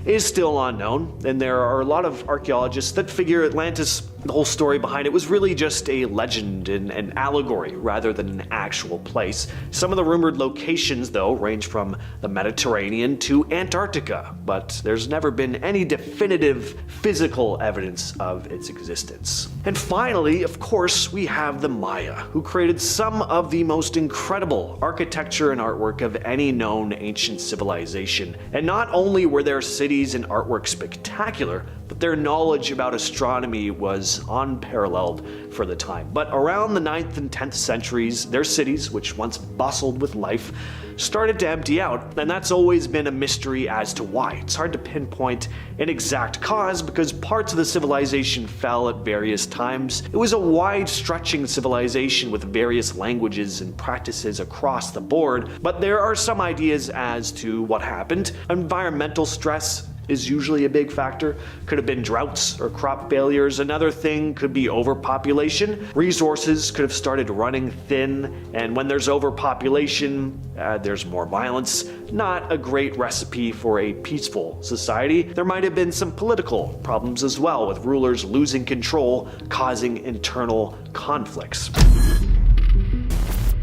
[SPEAKER 1] is still unknown, and there are a lot of archaeologists that figure Atlantis, the whole story behind it, was really just a legend and an allegory rather than an actual place. Some of the rumored locations, though, range from the Mediterranean to Antarctica, but there's never been any definitive physical evidence of its existence. And finally, of course, we have the Maya, who created some of the most incredible architecture and artwork of any known ancient civilization. And not only were their cities and artwork spectacular, but their knowledge about astronomy was unparalleled for the time. But around the 9th and 10th centuries, their cities, which once bustled with life, started to empty out, and that's always been a mystery as to why. It's hard to pinpoint an exact cause because parts of the civilization fell at various times. It was a wide-stretching civilization with various languages and practices across the board, but there are some ideas as to what happened. Environmental stress is usually a big factor. Could have been droughts or crop failures. Another thing could be overpopulation. Resources could have started running thin, and when there's overpopulation, there's more violence. Not a great recipe for a peaceful society. There might have been some political problems as well, with rulers losing control, causing internal conflicts.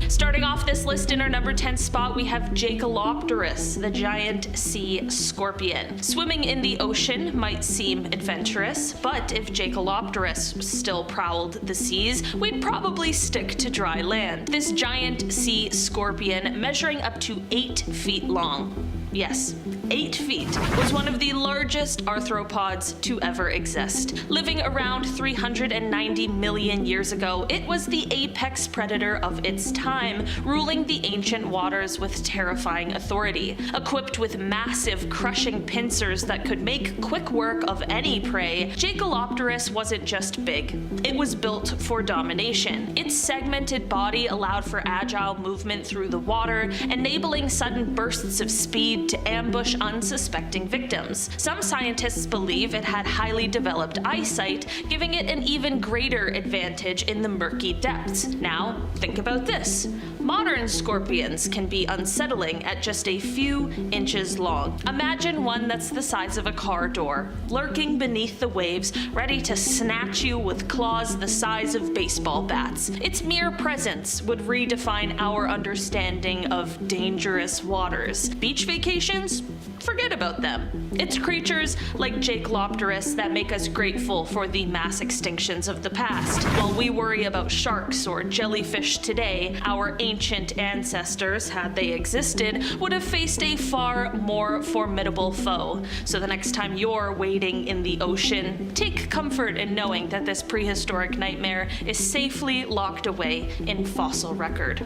[SPEAKER 3] Starting off this list in our number 10 spot, we have Jaekelopterus, the giant sea scorpion. Swimming in the ocean might seem adventurous, but if Jaekelopterus still prowled the seas, we'd probably stick to dry land. This giant sea scorpion, measuring up to 8 feet long, yes, 8 feet, was one of the largest arthropods to ever exist. Living around 390 million years ago, it was the apex predator of its time, ruling the ancient waters with terrifying authority. Equipped with massive crushing pincers that could make quick work of any prey, Jaekelopterus wasn't just big, it was built for domination. Its segmented body allowed for agile movement through the water, enabling sudden bursts of speed to ambush unsuspecting victims. Some scientists believe it had highly developed eyesight, giving it an even greater advantage in the murky depths. Now, think about this. Modern scorpions can be unsettling at just a few inches long. Imagine one that's the size of a car door, lurking beneath the waves, ready to snatch you with claws the size of baseball bats. Its mere presence would redefine our understanding of dangerous waters. Beach vacations? Forget about them. It's creatures like Jaekelopterus that make us grateful for the mass extinctions of the past. While we worry about sharks or jellyfish today, our ancient ancestors, had they existed, would have faced a far more formidable foe. So the next time you're wading in the ocean, take comfort in knowing that this prehistoric nightmare is safely locked away in fossil record.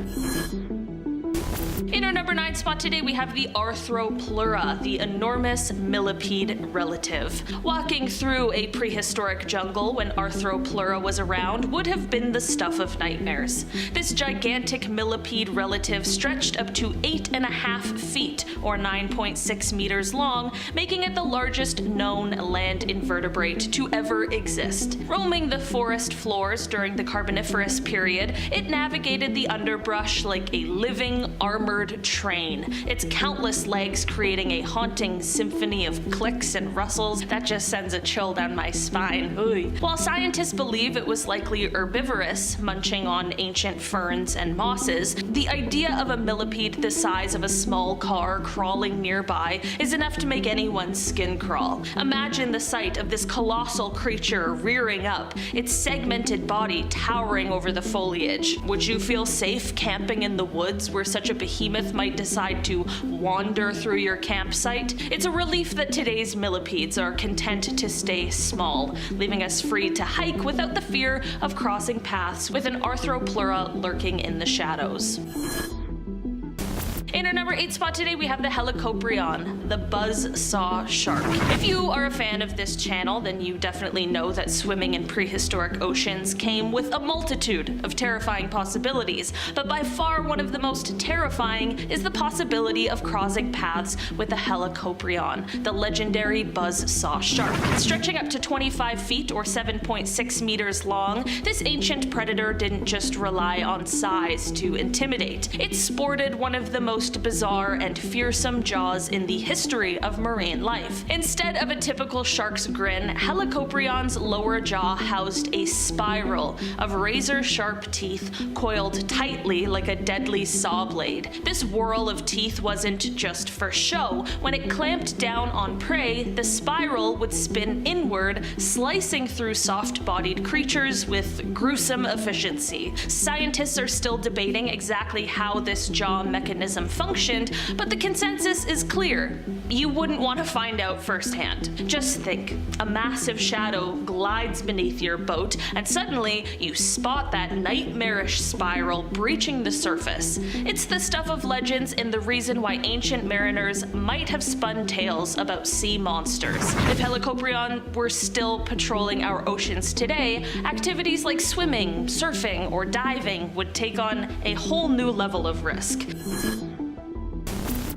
[SPEAKER 3] In our number 9 spot today, we have the Arthropleura, the enormous millipede relative. Walking through a prehistoric jungle when Arthropleura was around would have been the stuff of nightmares. This gigantic millipede relative stretched up to 8.5 feet, or 9.6 meters long, making it the largest known land invertebrate to ever exist. Roaming the forest floors during the Carboniferous period, it navigated the underbrush like a living, armored train, its countless legs creating a haunting symphony of clicks and rustles that just sends a chill down my spine. Oy. While scientists believe it was likely herbivorous, munching on ancient ferns and mosses, the idea of a millipede the size of a small car crawling nearby is enough to make anyone's skin crawl. Imagine the sight of this colossal creature rearing up, its segmented body towering over the foliage. Would you feel safe camping in the woods where such a behemoth might decide to wander through your campsite? It's a relief that today's millipedes are content to stay small, leaving us free to hike without the fear of crossing paths with an Arthropleura lurking in the shadows. In our number 8 spot today, we have the Helicoprion, the buzzsaw shark. If you are a fan of this channel, then you definitely know that swimming in prehistoric oceans came with a multitude of terrifying possibilities, but by far one of the most terrifying is the possibility of crossing paths with the Helicoprion, the legendary buzzsaw shark. Stretching up to 25 feet or 7.6 meters long, this ancient predator didn't just rely on size to intimidate. It sported one of the most bizarre and fearsome jaws in the history of marine life. Instead of a typical shark's grin, Helicoprion's lower jaw housed a spiral of razor-sharp teeth coiled tightly like a deadly saw blade. This whirl of teeth wasn't just for show. When it clamped down on prey, the spiral would spin inward, slicing through soft-bodied creatures with gruesome efficiency. Scientists are still debating exactly how this jaw mechanism functioned, but the consensus is clear. You wouldn't want to find out firsthand. Just think, a massive shadow glides beneath your boat, and suddenly you spot that nightmarish spiral breaching the surface. It's the stuff of legends and the reason why ancient mariners might have spun tales about sea monsters. If Helicoprion were still patrolling our oceans today, activities like swimming, surfing, or diving would take on a whole new level of risk.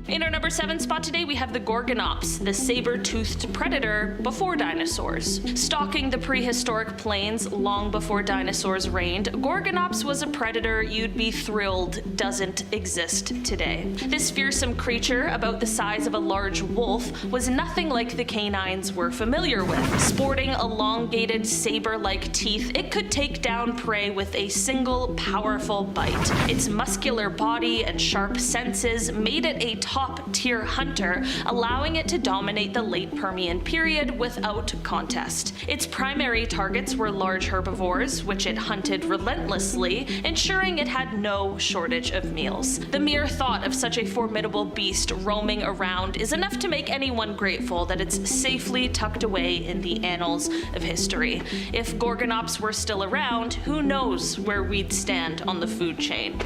[SPEAKER 3] In our number 7 spot today, we have the Gorgonops, the saber-toothed predator before dinosaurs. Stalking the prehistoric plains long before dinosaurs reigned, Gorgonops was a predator you'd be thrilled doesn't exist today. This fearsome creature, about the size of a large wolf, was nothing like the canines we're familiar with. Sporting elongated saber-like teeth, it could take down prey with a single powerful bite. Its muscular body and sharp senses made it a top-tier hunter, allowing it to dominate the late Permian period without contest. Its primary targets were large herbivores, which it hunted relentlessly, ensuring it had no shortage of meals. The mere thought of such a formidable beast roaming around is enough to make anyone grateful that it's safely tucked away in the annals of history. If Gorgonops were still around, who knows where we'd stand on the food chain.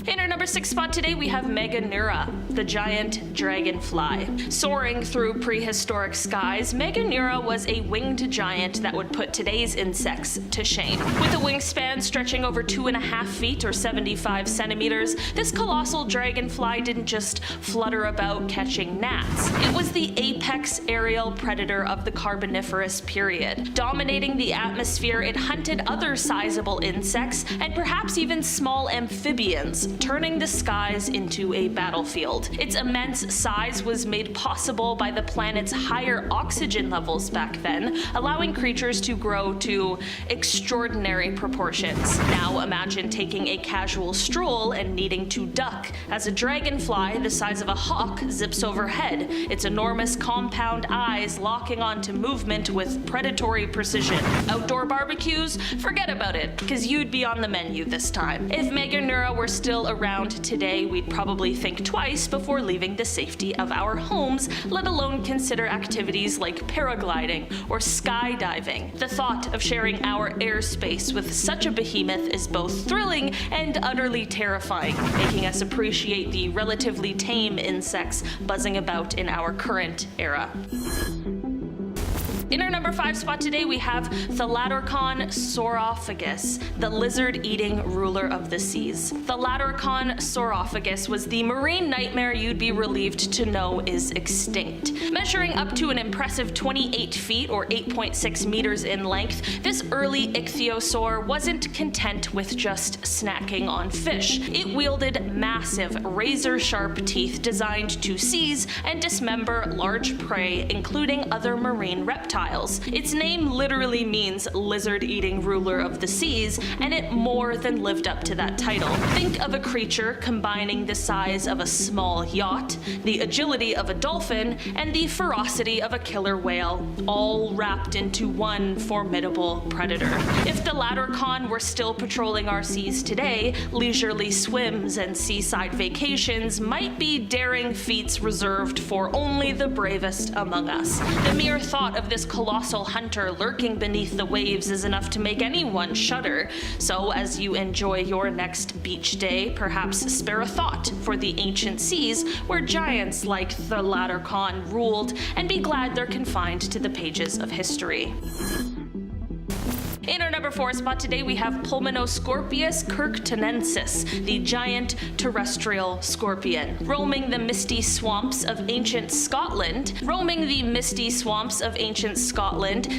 [SPEAKER 3] In our number number 6 spot today we have Meganeura, the giant dragonfly. Soaring through prehistoric skies, Meganeura was a winged giant that would put today's insects to shame. With a wingspan stretching over 2.5 feet or 75 centimeters, this colossal dragonfly didn't just flutter about catching gnats. It was the apex aerial predator of the Carboniferous period. Dominating the atmosphere, it hunted other sizable insects and perhaps even small amphibians, turning the skies into a battlefield. Its immense size was made possible by the planet's higher oxygen levels back then, allowing creatures to grow to extraordinary proportions. Now imagine taking a casual stroll and needing to duck as a dragonfly the size of a hawk zips overhead, its enormous compound eyes locking onto movement with predatory precision. Outdoor barbecues? Forget about it, because you'd be on the menu this time. If Meganeura were still around today, we'd probably think twice before leaving the safety of our homes, let alone consider activities like paragliding or skydiving. The thought of sharing our airspace with such a behemoth is both thrilling and utterly terrifying, making us appreciate the relatively tame insects buzzing about in our current era. In our number 5 spot today, we have Thalattocon Saurophagus, the lizard-eating ruler of the seas. Thalattocon Saurophagus was the marine nightmare you'd be relieved to know is extinct. Measuring up to an impressive 28 feet or 8.6 meters in length, this early ichthyosaur wasn't content with just snacking on fish. It wielded massive, razor-sharp teeth designed to seize and dismember large prey, including other marine reptiles. Its name literally means lizard-eating ruler of the seas, and it more than lived up to that title. Think of a creature combining the size of a small yacht, the agility of a dolphin, and the ferocity of a killer whale, all wrapped into one formidable predator. If the Thalattocon were still patrolling our seas today, leisurely swims and seaside vacations might be daring feats reserved for only the bravest among us. The mere thought of this colossal hunter lurking beneath the waves is enough to make anyone shudder. So as you enjoy your next beach day, perhaps spare a thought for the ancient seas where giants like the Thalattocon ruled, and be glad they're confined to the pages of history. In our number 4 spot today, we have Pulmonoscorpius kirktonensis, the giant terrestrial scorpion. Roaming the misty swamps of ancient Scotland,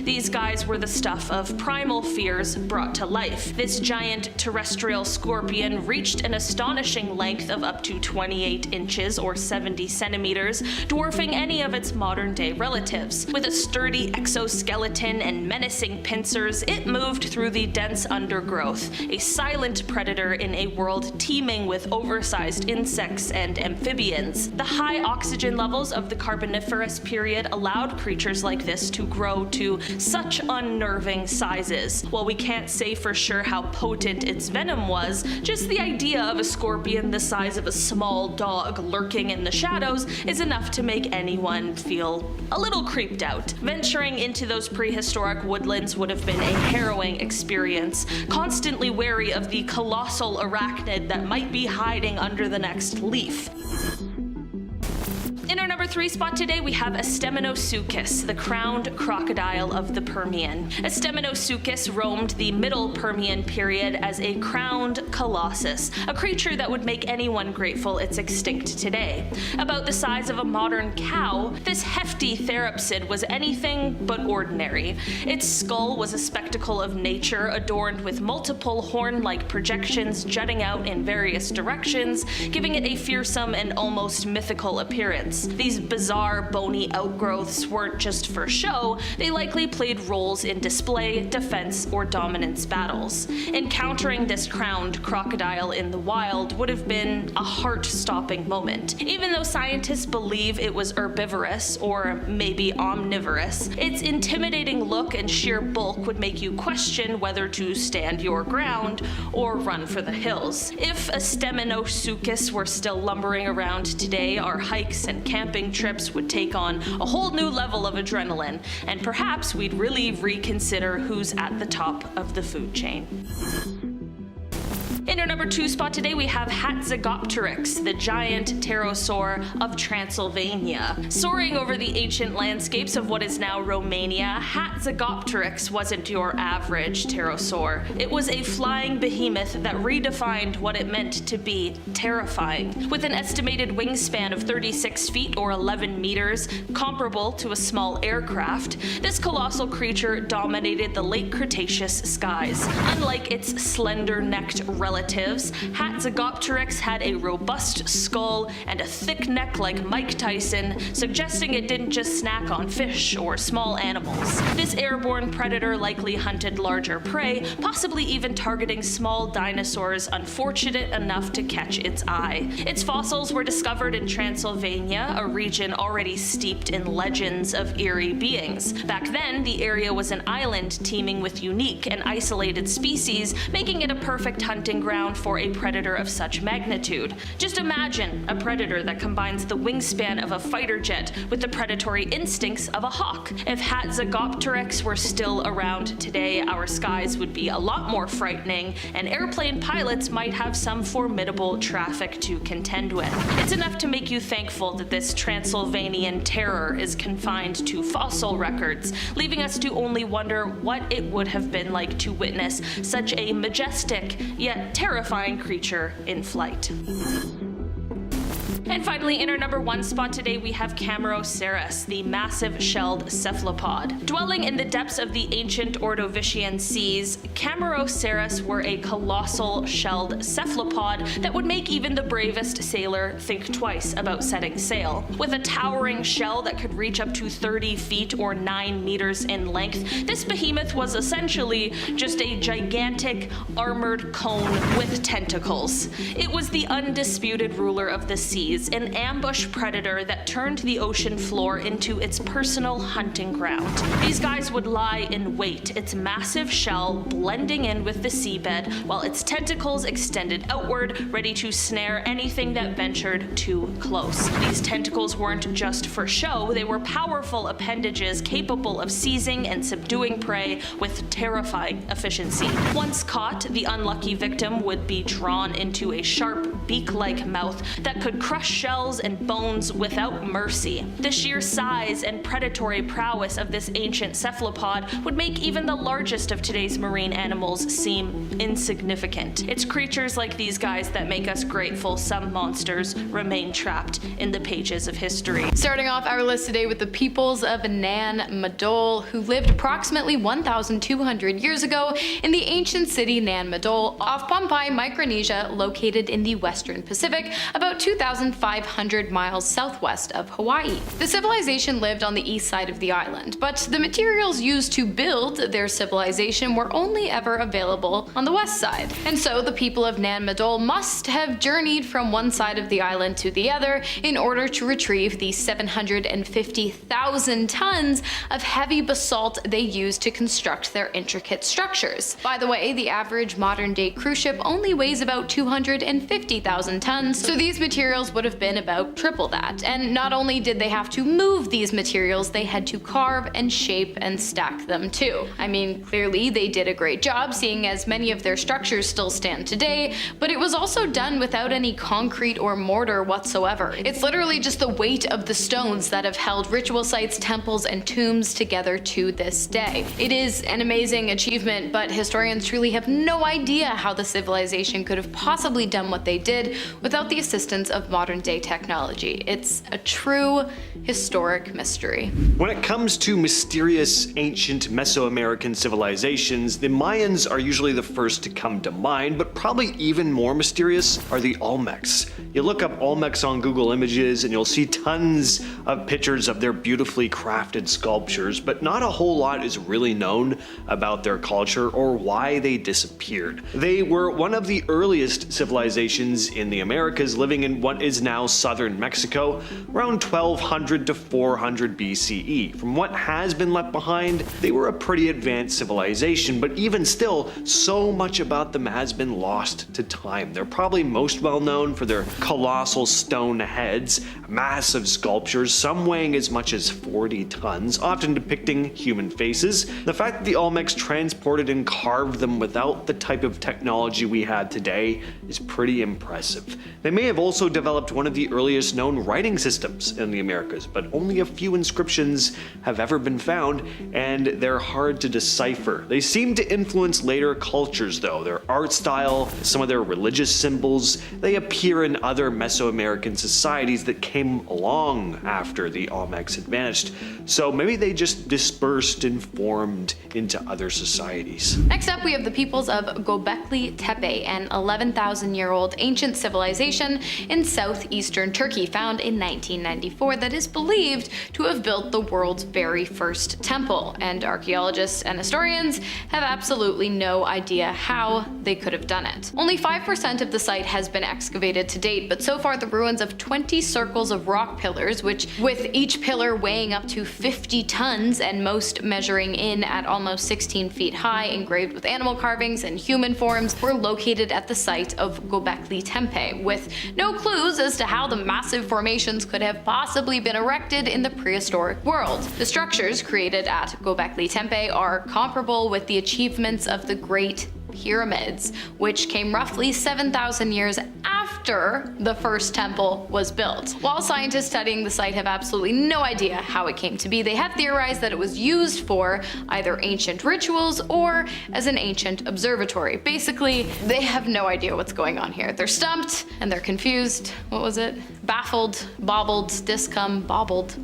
[SPEAKER 3] these guys were the stuff of primal fears brought to life. This giant terrestrial scorpion reached an astonishing length of up to 28 inches or 70 centimeters, dwarfing any of its modern-day relatives. With a sturdy exoskeleton and menacing pincers, it moved through the dense undergrowth, a silent predator in a world teeming with oversized insects and amphibians. The high oxygen levels of the Carboniferous period allowed creatures like this to grow to such unnerving sizes. While we can't say for sure how potent its venom was, just the idea of a scorpion the size of a small dog lurking in the shadows is enough to make anyone feel a little creeped out. Venturing into those prehistoric woodlands would have been a harrowing experience, constantly wary of the colossal arachnid that might be hiding under the next leaf. In our number 3 spot today, we have Asteminosuchus, the crowned crocodile of the Permian. Asteminosuchus roamed the middle Permian period as a crowned colossus, a creature that would make anyone grateful it's extinct today. About the size of a modern cow, this hefty therapsid was anything but ordinary. Its skull was a spectacle of nature, adorned with multiple horn-like projections jutting out in various directions, giving it a fearsome and almost mythical appearance. These bizarre bony outgrowths weren't just for show, they likely played roles in display, defense, or dominance battles. Encountering this crowned crocodile in the wild would have been a heart-stopping moment. Even though scientists believe it was herbivorous, or maybe omnivorous, its intimidating look and sheer bulk would make you question whether to stand your ground or run for the hills. If Asteminosuchus were still lumbering around today, our hikes and camping trips would take on a whole new level of adrenaline, and perhaps we'd really reconsider who's at the top of the food chain. In our number 2 spot today, we have Hatzegopteryx, the giant pterosaur of Transylvania. Soaring over the ancient landscapes of what is now Romania, Hatzegopteryx wasn't your average pterosaur. It was a flying behemoth that redefined what it meant to be terrifying. With an estimated wingspan of 36 feet or 11 meters, comparable to a small aircraft, this colossal creature dominated the late Cretaceous skies. Unlike its slender-necked relatives, Hatzegopteryx had a robust skull and a thick neck like Mike Tyson, suggesting it didn't just snack on fish or small animals. This airborne predator likely hunted larger prey, possibly even targeting small dinosaurs unfortunate enough to catch its eye. Its fossils were discovered in Transylvania, a region already steeped in legends of eerie beings. Back then, the area was an island teeming with unique and isolated species, making it a perfect hunting ground for a predator of such magnitude. Just imagine a predator that combines the wingspan of a fighter jet with the predatory instincts of a hawk. If Hatzegopteryx were still around today, our skies would be a lot more frightening, and airplane pilots might have some formidable traffic to contend with. It's enough to make you thankful that this Transylvanian terror is confined to fossil records, leaving us to only wonder what it would have been like to witness such a majestic yet terrifying creature in flight. And finally, in our number 1 spot today, we have Camaraoceras, the massive shelled cephalopod. Dwelling in the depths of the ancient Ordovician seas, Camaraoceras were a colossal shelled cephalopod that would make even the bravest sailor think twice about setting sail. With a towering shell that could reach up to 30 feet or 9 meters in length, this behemoth was essentially just a gigantic armored cone with tentacles. It was the undisputed ruler of the seas, an ambush predator that turned the ocean floor into its personal hunting ground. These guys would lie in wait, its massive shell blending in with the seabed, while its tentacles extended outward, ready to snare anything that ventured too close. These tentacles weren't just for show, they were powerful appendages capable of seizing and subduing prey with terrifying efficiency. Once caught, the unlucky victim would be drawn into a sharp, beak-like mouth that could crush shells and bones without mercy. The sheer size and predatory prowess of this ancient cephalopod would make even the largest of today's marine animals seem insignificant. It's creatures like these guys that make us grateful some monsters remain trapped in the pages of history.
[SPEAKER 4] Starting off our list today with the peoples of Nan Madol, who lived approximately 1,200 years ago in the ancient city Nan Madol off Pompeii, Micronesia, located in the Western Pacific, about 2,500 miles southwest of Hawaii. The civilization lived on the east side of the island, but the materials used to build their civilization were only ever available on the west side. And so the people of Nan Madol must have journeyed from one side of the island to the other in order to retrieve the 750,000 tons of heavy basalt they used to construct their intricate structures. By the way, the average modern-day cruise ship only weighs about 250,000 tons, so these materials would have been about triple that. And not only did they have to move these materials, they had to carve and shape and stack them too. I mean, clearly they did a great job, seeing as many of their structures still stand today, but it was also done without any concrete or mortar whatsoever. It's literally just the weight of the stones that have held ritual sites, temples, and tombs together to this day. It is an amazing achievement, but historians truly have no idea how the civilization could have possibly done what they did without the assistance of modern-day technology. It's a true historic mystery.
[SPEAKER 1] When it comes to mysterious ancient Mesoamerican civilizations, the Mayans are usually the first to come to mind, but probably even more mysterious are the Olmecs. You look up Olmecs on Google Images and you'll see tons of pictures of their beautifully crafted sculptures, but not a whole lot is really known about their culture or why they disappeared. They were one of the earliest civilizations in the Americas, living in what is is now southern Mexico, around 1200 to 400 BCE. From what has been left behind, they were a pretty advanced civilization, but even still, so much about them has been lost to time. They're probably most well known for their colossal stone heads, massive sculptures, some weighing as much as 40 tons, often depicting human faces. The fact that the Olmecs transported and carved them without the type of technology we had today is pretty impressive. They may have also developed one of the earliest known writing systems in the Americas, but only a few inscriptions have ever been found, and they're hard to decipher. They seem to influence later cultures though. Their art style, some of their religious symbols, they appear in other Mesoamerican societies that came along after the Olmecs had vanished. So maybe they just dispersed and formed into other societies.
[SPEAKER 4] Next up, we have the peoples of Gobekli Tepe, an 11,000-year-old ancient civilization in southeastern Turkey found in 1994 that is believed to have built the world's very first temple, and archaeologists and historians have absolutely no idea how they could have done it. Only 5% of the site has been excavated to date, but so far the ruins of 20 circles of rock pillars, which with each pillar weighing up to 50 tons and most measuring in at almost 16 feet high, engraved with animal carvings and human forms, were located at the site of Gobekli Tepe, with no clues as to how the massive formations could have possibly been erected in the prehistoric world. The structures created at Gobekli Tepe are comparable with the achievements of the Great Pyramids, which came roughly 7,000 years after the first temple was built. While scientists studying the site have absolutely no idea how it came to be, they have theorized that it was used for either ancient rituals or as an ancient observatory. Basically, they have no idea what's going on here. They're stumped and they're confused. What was it? Baffled, bobbled, discum, bobbled.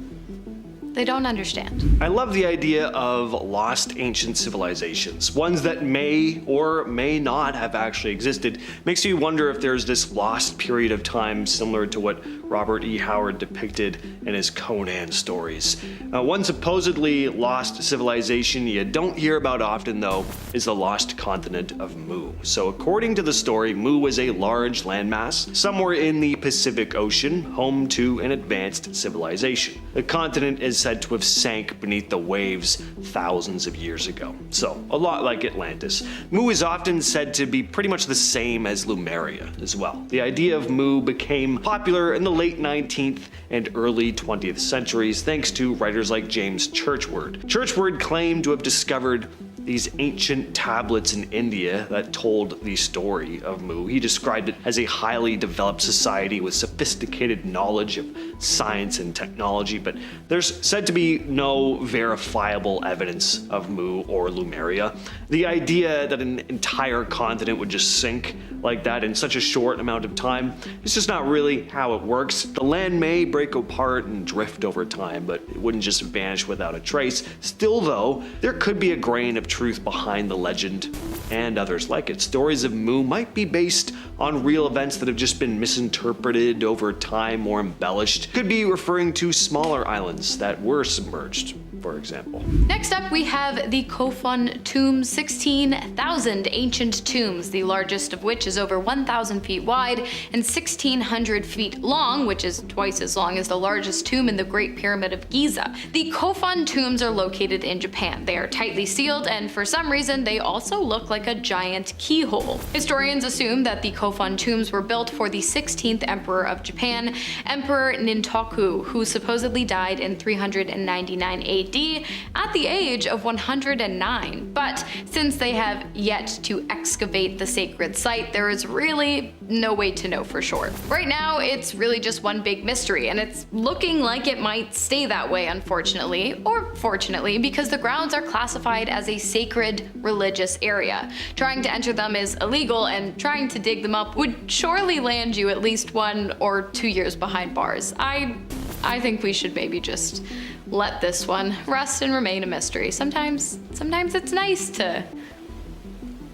[SPEAKER 4] They don't understand.
[SPEAKER 1] I love the idea of lost ancient civilizations, ones that may or may not have actually existed. Makes you wonder if there's this lost period of time similar to what Robert E. Howard depicted in his Conan stories. One supposedly lost civilization you don't hear about often though is the lost continent of Mu. So according to the story, Mu was a large landmass somewhere in the Pacific Ocean, home to an advanced civilization. The continent is said to have sank beneath the waves thousands of years ago. So, a lot like Atlantis. Mu is often said to be pretty much the same as Lemuria as well. The idea of Mu became popular in the late 19th and early 20th centuries thanks to writers like James Churchward. Churchward claimed to have discovered these ancient tablets in India that told the story of Mu. He described it as a highly developed society with sophisticated knowledge of science and technology, but there's said to be no verifiable evidence of Mu or Lemuria. The idea that an entire continent would just sink like that in such a short amount of time is just not really how it works. The land may break apart and drift over time, but it wouldn't just vanish without a trace. Still though, there could be a grain of truth behind the legend and others like it. Stories of Mu might be based on real events that have just been misinterpreted over time or embellished. Could be referring to smaller islands that were submerged, for example.
[SPEAKER 4] Next up, we have the Kofun tombs, 16,000 ancient tombs, the largest of which is over 1,000 feet wide and 1,600 feet long, which is twice as long as the largest tomb in the Great Pyramid of Giza. The Kofun tombs are located in Japan. They are tightly sealed, and for some reason, they also look like a giant keyhole. Historians assume that the Kofun tombs were built for the 16th emperor of Japan, Emperor Nintoku, who supposedly died in 399 AD at the age of 109. But since they have yet to excavate the sacred site, there is really no way to know for sure. Right now, it's really just one big mystery, and it's looking like it might stay that way, unfortunately, or fortunately, because the grounds are classified as a sacred religious area. Trying to enter them is illegal, and trying to dig them up would surely land you at least 1 or 2 years behind bars. I think we should maybe just let this one rest and remain a mystery. Sometimes it's nice to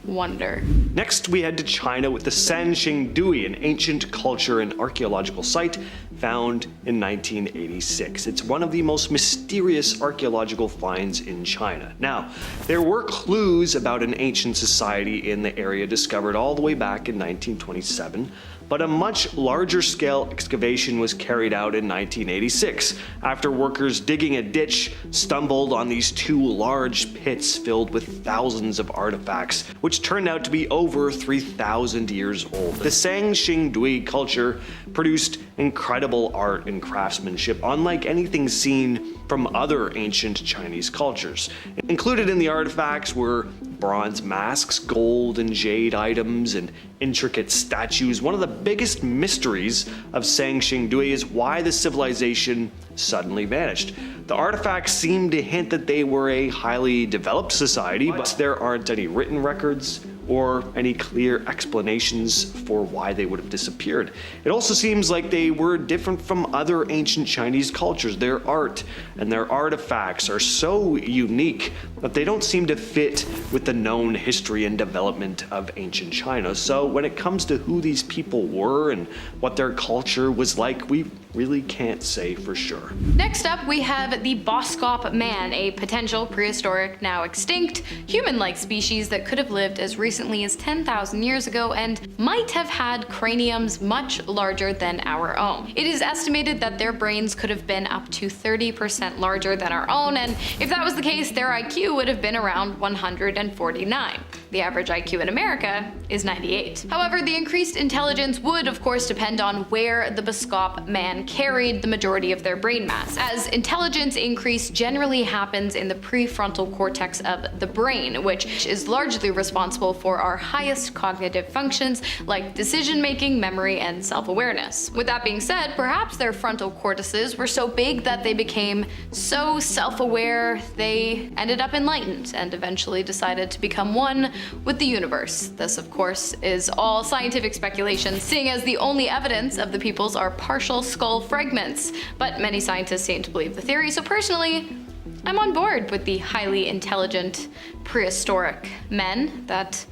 [SPEAKER 4] wonder.
[SPEAKER 1] Next, we head to China with the Sanxingdui, an ancient culture and archaeological site found in 1986. It's one of the most mysterious archaeological finds in China. Now, there were clues about an ancient society in the area discovered all the way back in 1927, but a much larger scale excavation was carried out in 1986 after workers digging a ditch stumbled on these two large pits filled with thousands of artifacts, which turned out to be over 3,000 years old. The Shangxing culture produced incredible art and craftsmanship unlike anything seen from other ancient Chinese cultures. Included in the artifacts were bronze masks, gold and jade items, and intricate statues. One of the biggest mysteries of Shangxing is why the civilization suddenly vanished. The artifacts seem to hint that they were a highly developed society, but there aren't any written records or any clear explanations for why they would have disappeared. It also seems like they were different from other ancient Chinese cultures. Their art and their artifacts are so unique that they don't seem to fit with the known history and development of ancient China. So when it comes to who these people were and what their culture was like, we really can't say for sure.
[SPEAKER 4] Next up, we have the Boskop man, a potential prehistoric, now extinct, human-like species that could have lived as recently as 10,000 years ago and might have had craniums much larger than our own. It is estimated that their brains could have been up to 30% larger than our own, and if that was the case, their IQ would have been around 149. The average IQ in America is 98. However, the increased intelligence would of course depend on where the Boskop man carried the majority of their brain mass, as intelligence increase generally happens in the prefrontal cortex of the brain, which is largely responsible for our highest cognitive functions like decision making, memory, and self-awareness. With that being said, perhaps their frontal cortices were so big that they became so self-aware they ended up enlightened and eventually decided to become one with the universe. This of course is all scientific speculation, seeing as the only evidence of the peoples are partial skull fragments, but many scientists seem to believe the theory, so personally I'm on board with the highly intelligent prehistoric men that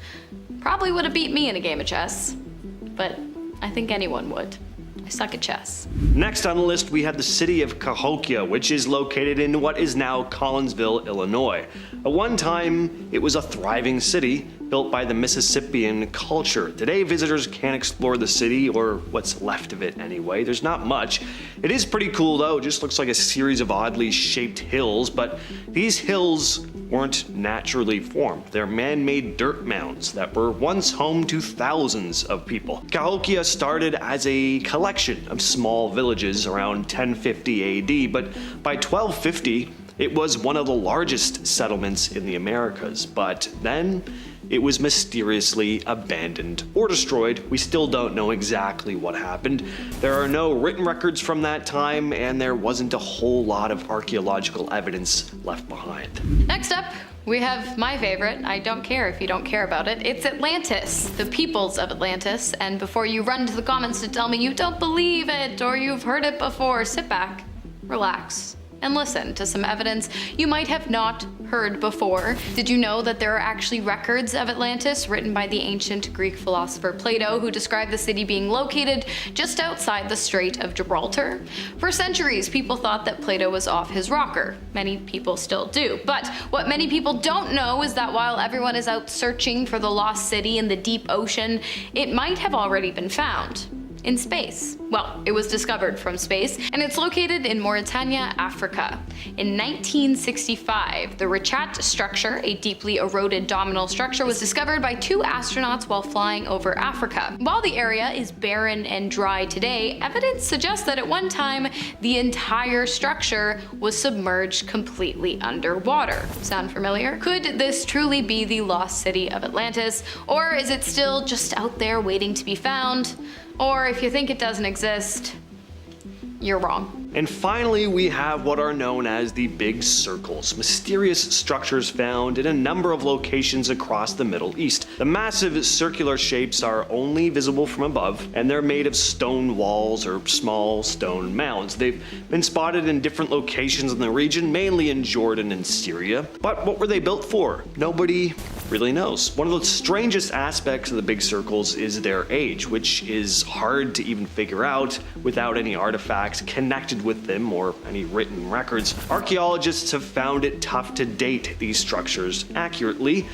[SPEAKER 4] probably would have beat me in a game of chess, but I think anyone would. I suck at chess.
[SPEAKER 1] Next on the list, we have the city of Cahokia, which is located in what is now Collinsville, Illinois. At one time, it was a thriving city built by the Mississippian culture. Today, visitors can't explore the city, or what's left of it anyway. There's not much. It is pretty cool though. It just looks like a series of oddly shaped hills, but these hills weren't naturally formed. They're man-made dirt mounds that were once home to thousands of people. Cahokia started as a collection of small villages around 1050 AD, but by 1250, it was one of the largest settlements in the Americas. But then it was mysteriously abandoned or destroyed. We still don't know exactly what happened. There are no written records from that time, and there wasn't a whole lot of archaeological evidence left behind.
[SPEAKER 4] Next up, we have my favorite. I don't care if you don't care about it. It's Atlantis, the peoples of Atlantis. And before you run to the comments to tell me you don't believe it or you've heard it before, sit back, relax, and listen to some evidence you might have not heard before. Did you know that there are actually records of Atlantis written by the ancient Greek philosopher Plato, who described the city being located just outside the Strait of Gibraltar? For centuries, people thought that Plato was off his rocker. Many people still do. But what many people don't know is that while everyone is out searching for the lost city in the deep ocean, it might have already been found in space. Well, it was discovered from space, and it's located in Mauritania, Africa. In 1965, the Richat structure, a deeply eroded dominal structure, was discovered by two astronauts while flying over Africa. While the area is barren and dry today, evidence suggests that at one time, the entire structure was submerged completely underwater. Sound familiar? Could this truly be the lost city of Atlantis, or is it still just out there waiting to be found? Or if you think it doesn't exist, you're wrong.
[SPEAKER 1] And finally, we have what are known as the Big Circles, mysterious structures found in a number of locations across the Middle East. The massive circular shapes are only visible from above, and they're made of stone walls or small stone mounds. They've been spotted in different locations in the region, mainly in Jordan and Syria. But what were they built for? Nobody really knows. One of the strangest aspects of the big circles is their age, which is hard to even figure out without any artifacts connected with them or any written records. Archaeologists have found it tough to date these structures accurately,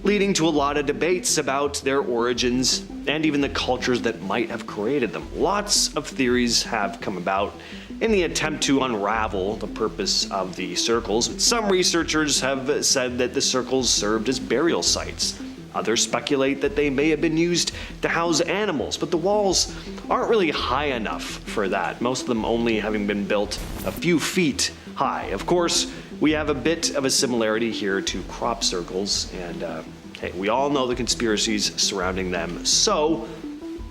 [SPEAKER 1] leading to a lot of debates about their origins and even the cultures that might have created them. Lots of theories have come about in the attempt to unravel the purpose of the circles. Some researchers have said that the circles served as burial sites. Others speculate that they may have been used to house animals, but the walls aren't really high enough for that, most of them only having been built a few feet high. Of course, we have a bit of a similarity here to crop circles, and hey, we all know the conspiracies surrounding them, so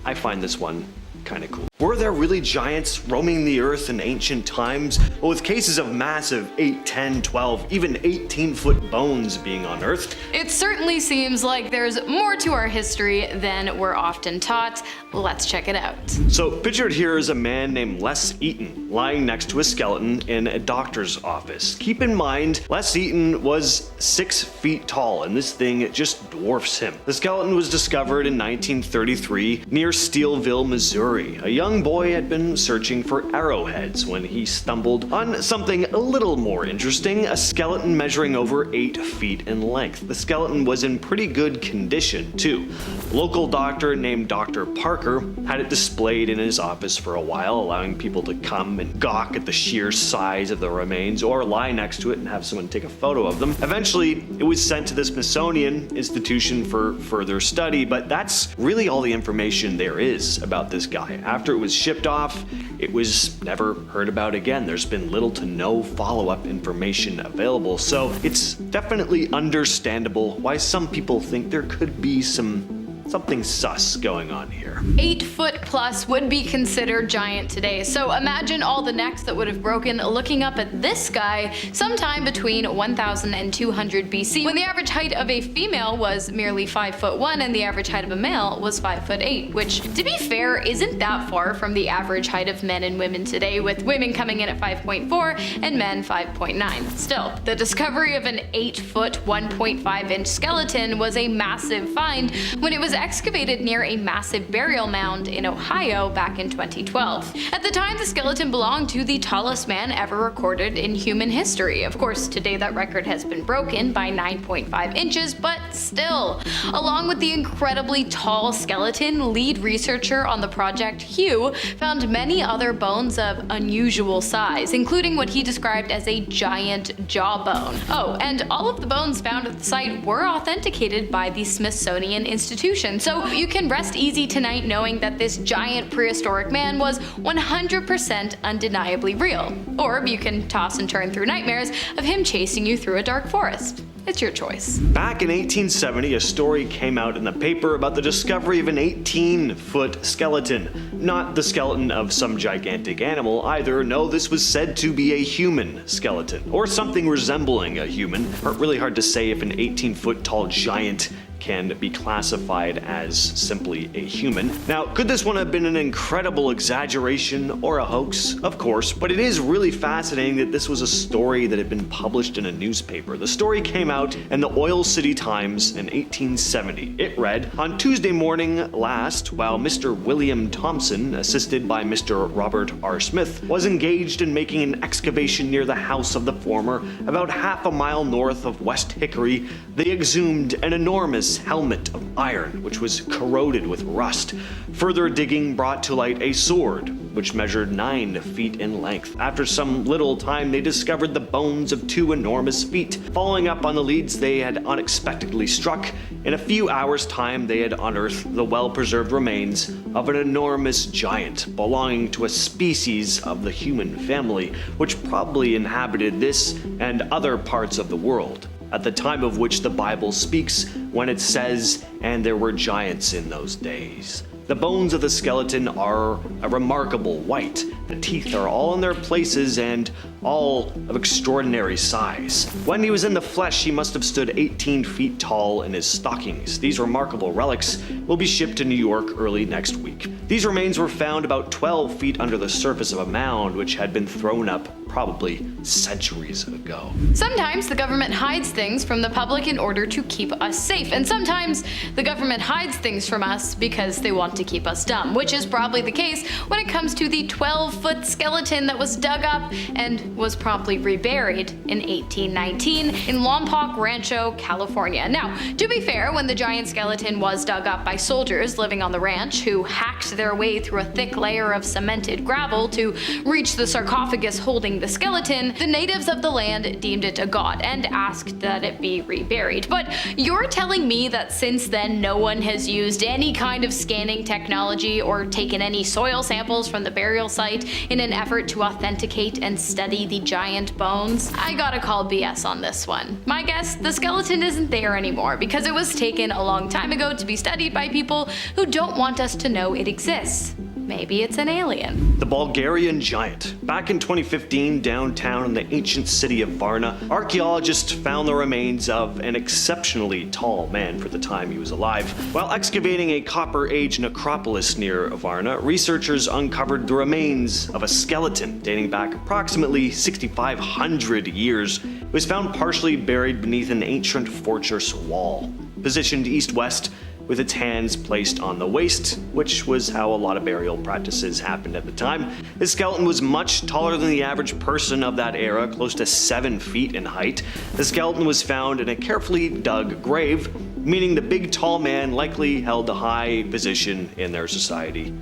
[SPEAKER 1] I find this one kind of cool. Were there really giants roaming the earth in ancient times? Well, with cases of massive 8, 10, 12, even 18-foot bones being unearthed,
[SPEAKER 4] It certainly seems like there's more to our history than we're often taught. Let's check it out.
[SPEAKER 1] So pictured here is a man named Les Eaton lying next to a skeleton in a doctor's office. Keep in mind, Les Eaton was 6 feet tall, and this thing just dwarfs him. The skeleton was discovered in 1933 near Steelville, Missouri. A young boy had been searching for arrowheads when he stumbled on something a little more interesting, a skeleton measuring over 8 feet in length. The skeleton was in pretty good condition too. A local doctor named Dr. Parker had it displayed in his office for a while, allowing people to come and gawk at the sheer size of the remains or lie next to it and have someone take a photo of them. Eventually, it was sent to the Smithsonian Institution for further study, but that's really all the information there is about this guy. After it was shipped off, it was never heard about again. There's been little to no follow-up information available, so it's definitely understandable why some people think there could be something sus going on here.
[SPEAKER 4] 8 foot plus would be considered giant today, so imagine all the necks that would have broken looking up at this guy sometime between 1000 and 200 BC, when the average height of a female was merely 5'1" and the average height of a male was 5'8", which, to be fair, isn't that far from the average height of men and women today, with women coming in at 5.4 and men 5.9. Still, the discovery of an 8 foot 1.5 inch skeleton was a massive find when it was excavated near a massive burial mound in Ohio back in 2012. At the time, the skeleton belonged to the tallest man ever recorded in human history. Of course, today that record has been broken by 9.5 inches, but still. Along with the incredibly tall skeleton, lead researcher on the project, Hugh, found many other bones of unusual size, including what he described as a giant jawbone. Oh, and all of the bones found at the site were authenticated by the Smithsonian Institution. So you can rest easy tonight knowing that this giant prehistoric man was 100% undeniably real. Or you can toss and turn through nightmares of him chasing you through a dark forest. It's your choice.
[SPEAKER 1] Back in 1870, a story came out in the paper about the discovery of an 18-foot skeleton. Not the skeleton of some gigantic animal either. No, this was said to be a human skeleton, or something resembling a human. Really hard to say if an 18-foot tall giant can be classified as simply a human. Now, could this one have been an incredible exaggeration or a hoax? Of course, but it is really fascinating that this was a story that had been published in a newspaper. The story came out in the Oil City Times in 1870. It read, "On Tuesday morning last, while Mr. William Thompson, assisted by Mr. Robert R. Smith, was engaged in making an excavation near the house of the former, about half a mile north of West Hickory, they exhumed an enormous helmet of iron, which was corroded with rust. Further digging brought to light a sword, which measured 9 feet in length. After some little time, they discovered the bones of 2 enormous feet. Following up on the leads they had unexpectedly struck, in a few hours' time they had unearthed the well-preserved remains of an enormous giant belonging to a species of the human family, which probably inhabited this and other parts of the world, at the time of which the Bible speaks when it says, 'And there were giants in those days.' The bones of the skeleton are a remarkable white. The teeth are all in their places and all of extraordinary size. When he was in the flesh, he must have stood 18 feet tall in his stockings. These remarkable relics will be shipped to New York early next week. These remains were found about 12 feet under the surface of a mound which had been thrown up probably centuries ago.
[SPEAKER 4] Sometimes the government hides things from the public in order to keep us safe, and sometimes the government hides things from us because they want to keep us dumb, which is probably the case when it comes to the 12-foot skeleton that was dug up and was promptly reburied in 1819 in Lompoc Rancho, California. Now, to be fair, when the giant skeleton was dug up by soldiers living on the ranch who hacked their way through a thick layer of cemented gravel to reach the sarcophagus holding the skeleton, the natives of the land deemed it a god and asked that it be reburied. But you're telling me that since then no one has used any kind of scanning technology or taken any soil samples from the burial site in an effort to authenticate and study the giant bones? I gotta call BS on this one. My guess, the skeleton isn't there anymore because it was taken a long time ago to be studied by people who don't want us to know it exists. Maybe it's an alien.
[SPEAKER 1] The Bulgarian Giant. Back in 2015, downtown in the ancient city of Varna, archaeologists found the remains of an exceptionally tall man for the time he was alive. While excavating a Copper Age necropolis near Varna, researchers uncovered the remains of a skeleton dating back approximately 6,500 years. It was found partially buried beneath an ancient fortress wall, positioned east-west, with its hands placed on the waist, which was how a lot of burial practices happened at the time. The skeleton was much taller than the average person of that era, close to 7 feet in height. The skeleton was found in a carefully dug grave, meaning the big tall man likely held a high position in their society.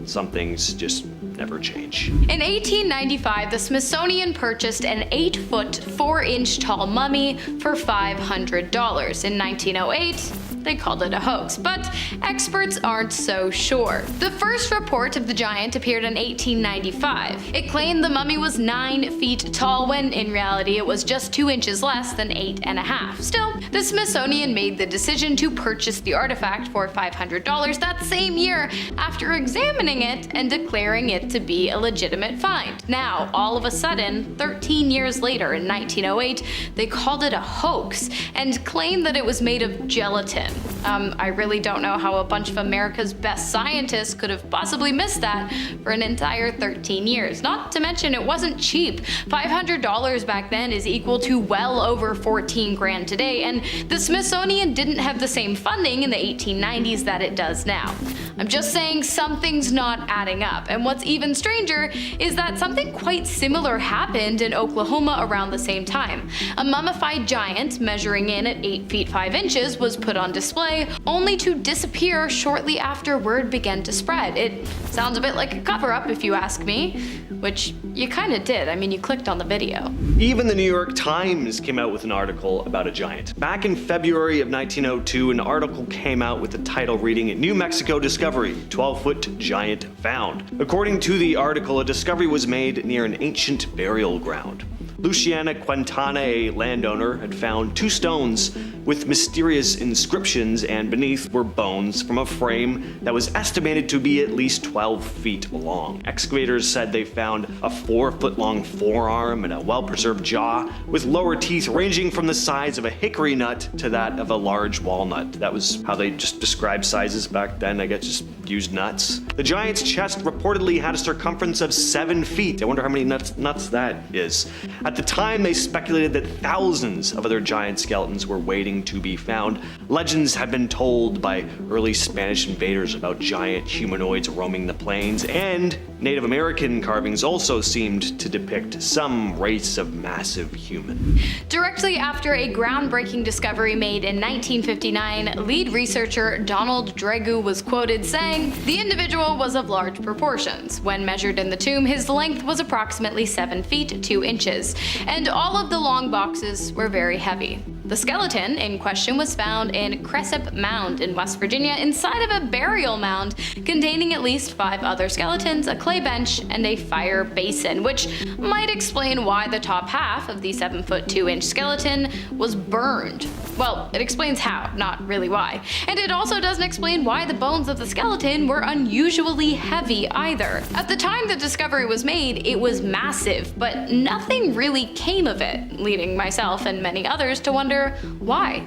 [SPEAKER 1] Some things just never change.
[SPEAKER 4] In 1895, the Smithsonian purchased an 8-foot, 4-inch tall mummy for $500. In 1908, they called it a hoax, but experts aren't so sure. The first report of the giant appeared in 1895. It claimed the mummy was 9 feet tall when in reality it was just 2 inches less than 8.5. Still, the Smithsonian made the decision to purchase the artifact for $500 that same year after examining it and declaring it to be a legitimate find. Now, all of a sudden, 13 years later in 1908, they called it a hoax and claimed that it was made of gelatin. I really don't know how a bunch of America's best scientists could have possibly missed that for an entire 13 years. Not to mention it wasn't cheap. $500 back then is equal to well over 14 grand today, and the Smithsonian didn't have the same funding in the 1890s that it does now. I'm just saying something's not adding up, and what's even stranger is that something quite similar happened in Oklahoma around the same time. A mummified giant measuring in at 8 feet 5 inches was put on display, only to disappear shortly after word began to spread. It sounds a bit like a cover-up if you ask me, which you kinda did. I mean, you clicked on the video.
[SPEAKER 1] Even the New York Times came out with an article about a giant. Back in February of 1902, an article came out with the title reading, "New Mexico Discovery, 12-foot giant found." According to the article, a discovery was made near an ancient burial ground. Luciana Quintana, a landowner, had found 2 stones with mysterious inscriptions, and beneath were bones from a frame that was estimated to be at least 12 feet long. Excavators said they found a 4-foot-long forearm and a well-preserved jaw, with lower teeth ranging from the size of a hickory nut to that of a large walnut. That was how they just described sizes back then, I guess, just used nuts. The giant's chest reportedly had a circumference of 7 feet. I wonder how many nuts that is. At the time, they speculated that thousands of other giant skeletons were waiting to be found. Legends have been told by early Spanish invaders about giant humanoids roaming the plains, and Native American carvings also seemed to depict some race of massive human.
[SPEAKER 4] Directly after a groundbreaking discovery made in 1959, lead researcher Donald Dregu was quoted saying, "The individual was of large proportions. When measured in the tomb, his length was approximately 7 feet 2 inches, and all of the long boxes were very heavy." The skeleton in question was found in Cresap Mound in West Virginia inside of a burial mound containing at least 5 other skeletons, a clay bench, and a fire basin, which might explain why the top half of the 7-foot 2-inch skeleton was burned. Well, it explains how, not really why. And it also doesn't explain why the bones of the skeleton were unusually heavy either. At the time the discovery was made, it was massive, but nothing really came of it, leading myself and many others to wonder why.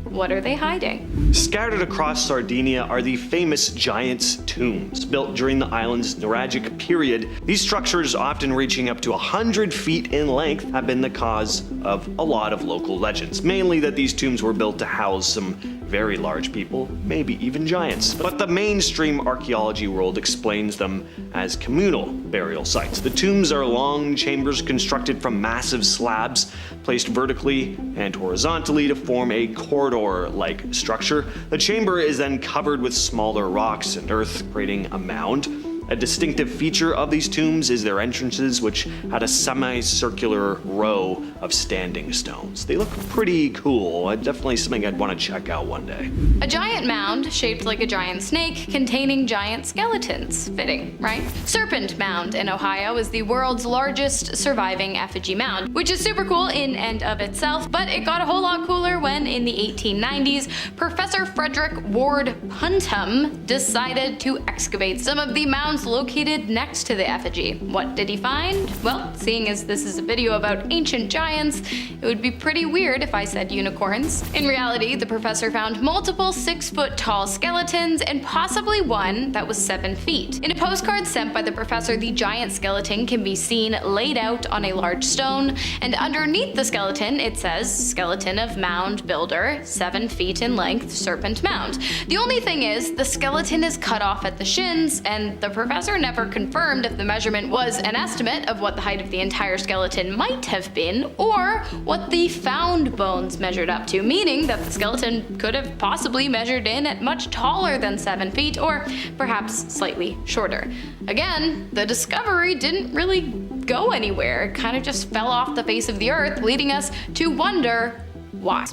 [SPEAKER 4] What are they hiding?
[SPEAKER 1] Scattered across Sardinia are the famous Giants' tombs, built during the island's Nuragic period. These structures, often reaching up to 100 feet in length, have been the cause of a lot of local legends, mainly that these tombs were built to house some very large people, maybe even giants. But the mainstream archaeology world explains them as communal burial sites. The tombs are long chambers constructed from massive slabs placed vertically and horizontally to form a corridor-like structure. The chamber is then covered with smaller rocks and earth, creating a mound. A distinctive feature of these tombs is their entrances, which had a semicircular row of standing stones. They look pretty cool. Definitely something I'd want to check out one day.
[SPEAKER 4] A giant mound shaped like a giant snake containing giant skeletons. Fitting, right? Serpent Mound in Ohio is the world's largest surviving effigy mound, which is super cool in and of itself, but it got a whole lot cooler when, in the 1890s, Professor Frederick Ward Puntham decided to excavate some of the mounds located next to the effigy. What did he find? Well, seeing as this is a video about ancient giants, it would be pretty weird if I said unicorns. In reality, the professor found multiple 6-foot-tall skeletons and possibly one that was 7 feet. In a postcard sent by the professor, the giant skeleton can be seen laid out on a large stone, and underneath the skeleton it says, "Skeleton of mound builder, 7 feet in length, serpent mound." The only thing is, the skeleton is cut off at the shins, and the professor never confirmed if the measurement was an estimate of what the height of the entire skeleton might have been, or what the found bones measured up to, meaning that the skeleton could have possibly measured in at much taller than 7 feet, or perhaps slightly shorter. Again, the discovery didn't really go anywhere. It kind of just fell off the face of the earth, leading us to wonder why.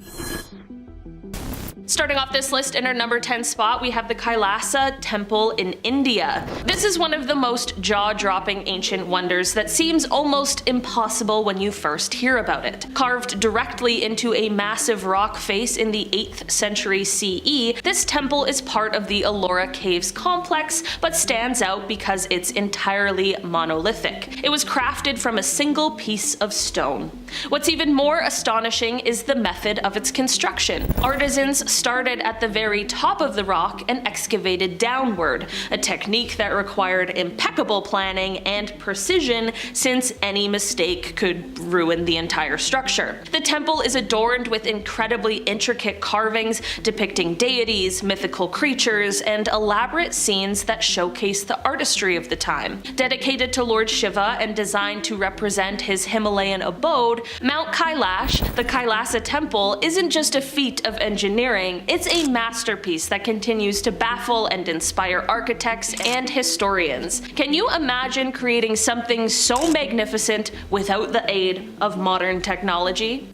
[SPEAKER 3] Starting off this list in our number 10 spot, we have the Kailasa Temple in India. This is one of the most jaw-dropping ancient wonders that seems almost impossible when you first hear about it. Carved directly into a massive rock face in the 8th century CE, this temple is part of the Ellora Caves complex, but stands out because it's entirely monolithic. It was crafted from a single piece of stone. What's even more astonishing is the method of its construction. Artisans started at the very top of the rock and excavated downward, a technique that required impeccable planning and precision, since any mistake could ruin the entire structure. The temple is adorned with incredibly intricate carvings depicting deities, mythical creatures, and elaborate scenes that showcase the artistry of the time. Dedicated to Lord Shiva and designed to represent his Himalayan abode, Mount Kailash, the Kailasa Temple, isn't just a feat of engineering, it's a masterpiece that continues to baffle and inspire architects and historians. Can you imagine creating something so magnificent without the aid of modern technology?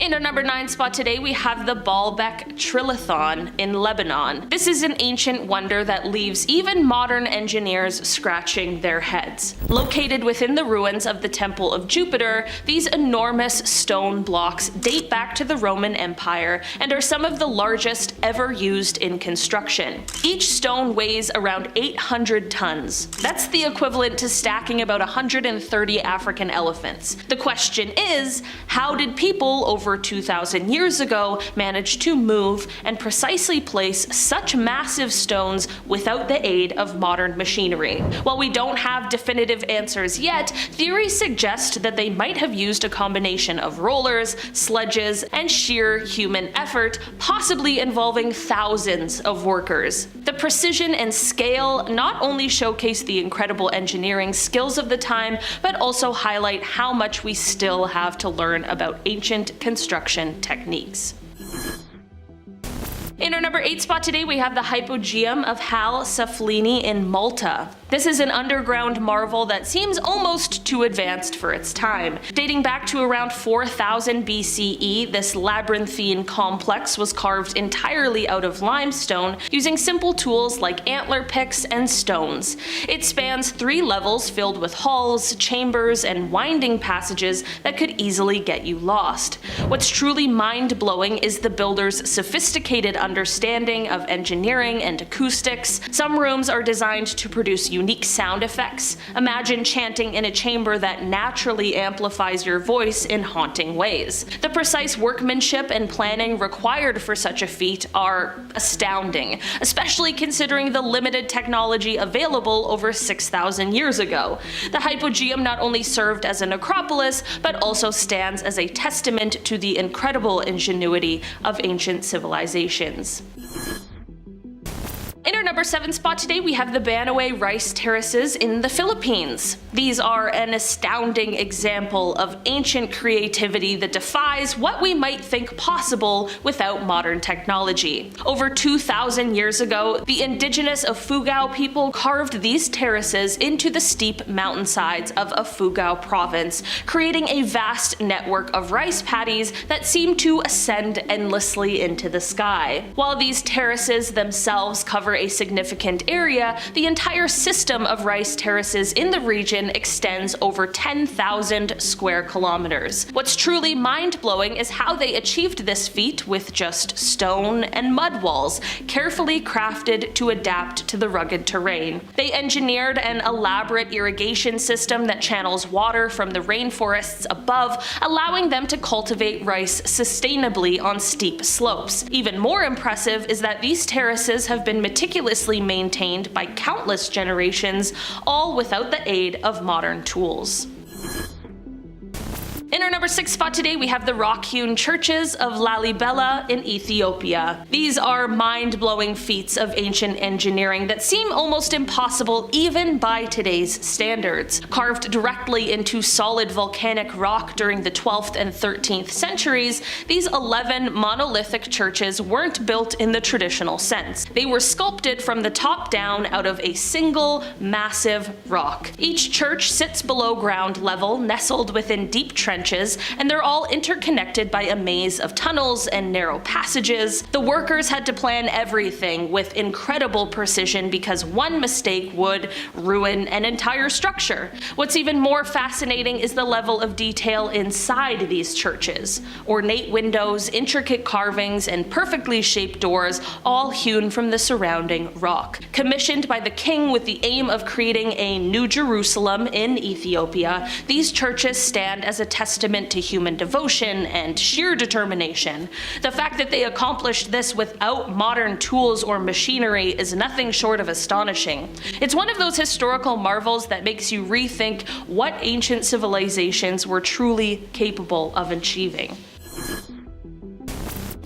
[SPEAKER 3] In our number 9 spot today, we have the Baalbek Trilithon in Lebanon. This is an ancient wonder that leaves even modern engineers scratching their heads. Located within the ruins of the Temple of Jupiter, these enormous stone blocks date back to the Roman Empire and are some of the largest ever used in construction. Each stone weighs around 800 tons. That's the equivalent to stacking about 130 African elephants. The question is, how did people over 2,000 years ago manage to move and precisely place such massive stones without the aid of modern machinery? While we don't have definitive answers yet, theories suggest that they might have used a combination of rollers, sledges, and sheer human effort, possibly involving thousands of workers. The precision and scale not only showcase the incredible engineering skills of the time, but also highlight how much we still have to learn about ancient construction techniques. In our number 8 spot today, we have the Hypogeum of Hal Saflieni in Malta. This is an underground marvel that seems almost too advanced for its time. Dating back to around 4000 BCE, this labyrinthine complex was carved entirely out of limestone using simple tools like antler picks and stones. It spans 3 levels filled with halls, chambers, and winding passages that could easily get you lost. What's truly mind-blowing is the builder's sophisticated understanding of engineering and acoustics. Some rooms are designed to produce unique sound effects. Imagine chanting in a chamber that naturally amplifies your voice in haunting ways. The precise workmanship and planning required for such a feat are astounding, especially considering the limited technology available over 6,000 years ago. The Hypogeum not only served as a necropolis, but also stands as a testament to the incredible ingenuity of ancient civilizations. In our number 7 spot today, we have the Banaway rice terraces in the Philippines. These are an astounding example of ancient creativity that defies what we might think possible without modern technology. Over 2,000 years ago, the indigenous Ifugao people carved these terraces into the steep mountainsides of Ifugao province, creating a vast network of rice paddies that seem to ascend endlessly into the sky. While these terraces themselves cover a significant area, the entire system of rice terraces in the region extends over 10,000 square kilometers. What's truly mind-blowing is how they achieved this feat with just stone and mud walls, carefully crafted to adapt to the rugged terrain. They engineered an elaborate irrigation system that channels water from the rainforests above, allowing them to cultivate rice sustainably on steep slopes. Even more impressive is that these terraces have been meticulously maintained by countless generations, all without the aid of modern tools. In our number 6 spot today, we have the rock-hewn churches of Lalibela in Ethiopia. These are mind-blowing feats of ancient engineering that seem almost impossible even by today's standards. Carved directly into solid volcanic rock during the 12th and 13th centuries, these 11 monolithic churches weren't built in the traditional sense. They were sculpted from the top down out of a single, massive rock. Each church sits below ground level, nestled within deep trenches, and they're all interconnected by a maze of tunnels and narrow passages. The workers had to plan everything with incredible precision because one mistake would ruin an entire structure. What's even more fascinating is the level of detail inside these churches. Ornate windows, intricate carvings, and perfectly shaped doors, all hewn from the surrounding rock. Commissioned by the king with the aim of creating a New Jerusalem in Ethiopia, these churches stand as a testament to human devotion and sheer determination. The fact that they accomplished this without modern tools or machinery is nothing short of astonishing. It's one of those historical marvels that makes you rethink what ancient civilizations were truly capable of achieving.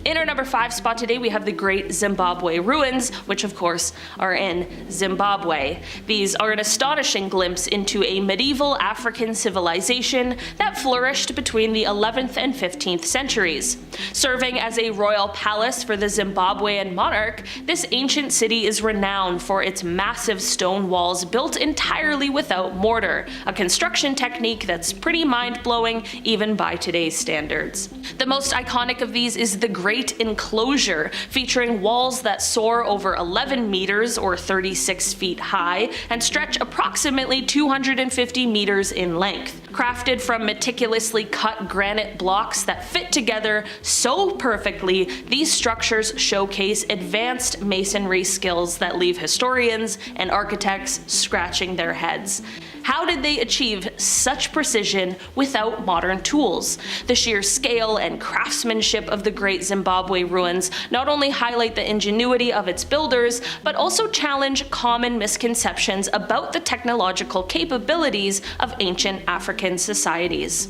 [SPEAKER 3] In our number 5 spot today, we have the Great Zimbabwe Ruins, which of course are in Zimbabwe. These are an astonishing glimpse into a medieval African civilization that flourished between the 11th and 15th centuries. Serving as a royal palace for the Zimbabwean monarch, this ancient city is renowned for its massive stone walls built entirely without mortar, a construction technique that's pretty mind-blowing even by today's standards. The most iconic of these is the Great Enclosure, featuring walls that soar over 11 meters or 36 feet high and stretch approximately 250 meters in length. Crafted from meticulously cut granite blocks that fit together so perfectly, these structures showcase advanced masonry skills that leave historians and architects scratching their heads. How did they achieve such precision without modern tools? The sheer scale and craftsmanship of the Great Zimbabwe Ruins not only highlight the ingenuity of its builders, but also challenge common misconceptions about the technological capabilities of ancient African societies.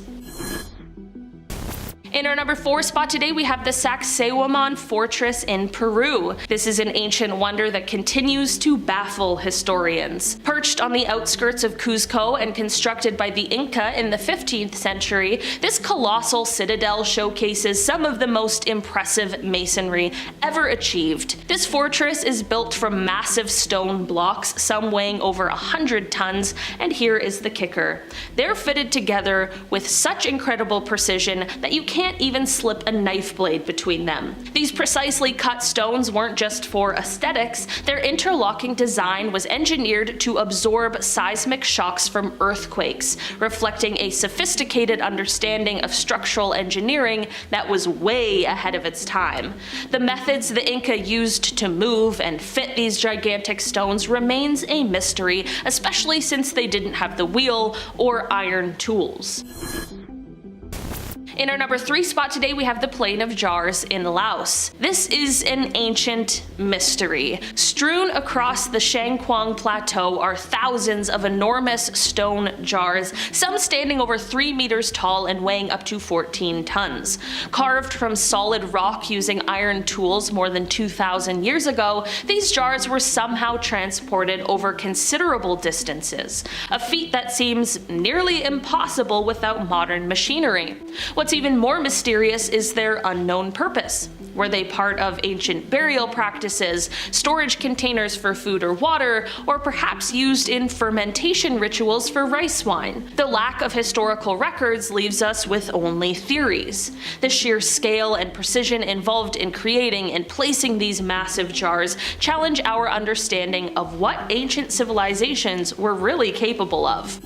[SPEAKER 3] In our number 4 spot today, we have the Sacsayhuaman Fortress in Peru. This is an ancient wonder that continues to baffle historians. Perched on the outskirts of Cuzco and constructed by the Inca in the 15th century, this colossal citadel showcases some of the most impressive masonry ever achieved. This fortress is built from massive stone blocks, some weighing over 100 tons, and here is the kicker. They're fitted together with such incredible precision that you can't even slip a knife blade between them. These precisely cut stones weren't just for aesthetics, their interlocking design was engineered to absorb seismic shocks from earthquakes, reflecting a sophisticated understanding of structural engineering that was way ahead of its time. The methods the Inca used to move and fit these gigantic stones remains a mystery, especially since they didn't have the wheel or iron tools. In our number 3 spot today, we have the Plain of Jars in Laos. This is an ancient mystery. Strewn across the Shangquang Plateau are thousands of enormous stone jars, some standing over 3 meters tall and weighing up to 14 tons. Carved from solid rock using iron tools more than 2,000 years ago, these jars were somehow transported over considerable distances, a feat that seems nearly impossible without modern machinery. What's even more mysterious is their unknown purpose. Were they part of ancient burial practices, storage containers for food or water, or perhaps used in fermentation rituals for rice wine? The lack of historical records leaves us with only theories. The sheer scale and precision involved in creating and placing these massive jars challenge our understanding of what ancient civilizations were really capable of.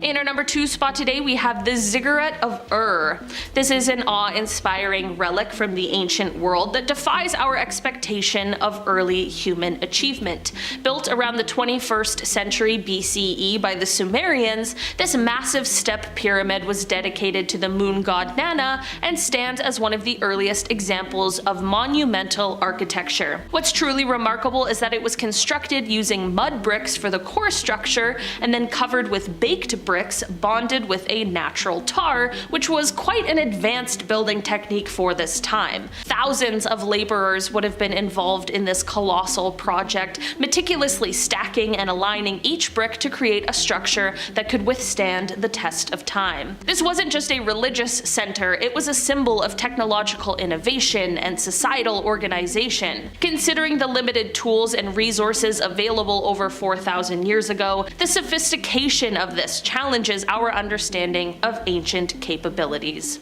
[SPEAKER 3] In our number 2 spot today, we have the Ziggurat of Ur. This is an awe-inspiring relic from the ancient world that defies our expectation of early human achievement. Built around the 21st century BCE by the Sumerians, this massive step pyramid was dedicated to the moon god Nana and stands as one of the earliest examples of monumental architecture. What's truly remarkable is that it was constructed using mud bricks for the core structure and then covered with baked bricks bonded with a natural tar, which was quite an advanced building technique for this time. Thousands of laborers would have been involved in this colossal project, meticulously stacking and aligning each brick to create a structure that could withstand the test of time. This wasn't just a religious center, it was a symbol of technological innovation and societal organization. Considering the limited tools and resources available over 4,000 years ago, the sophistication of this challenges our understanding of ancient capabilities.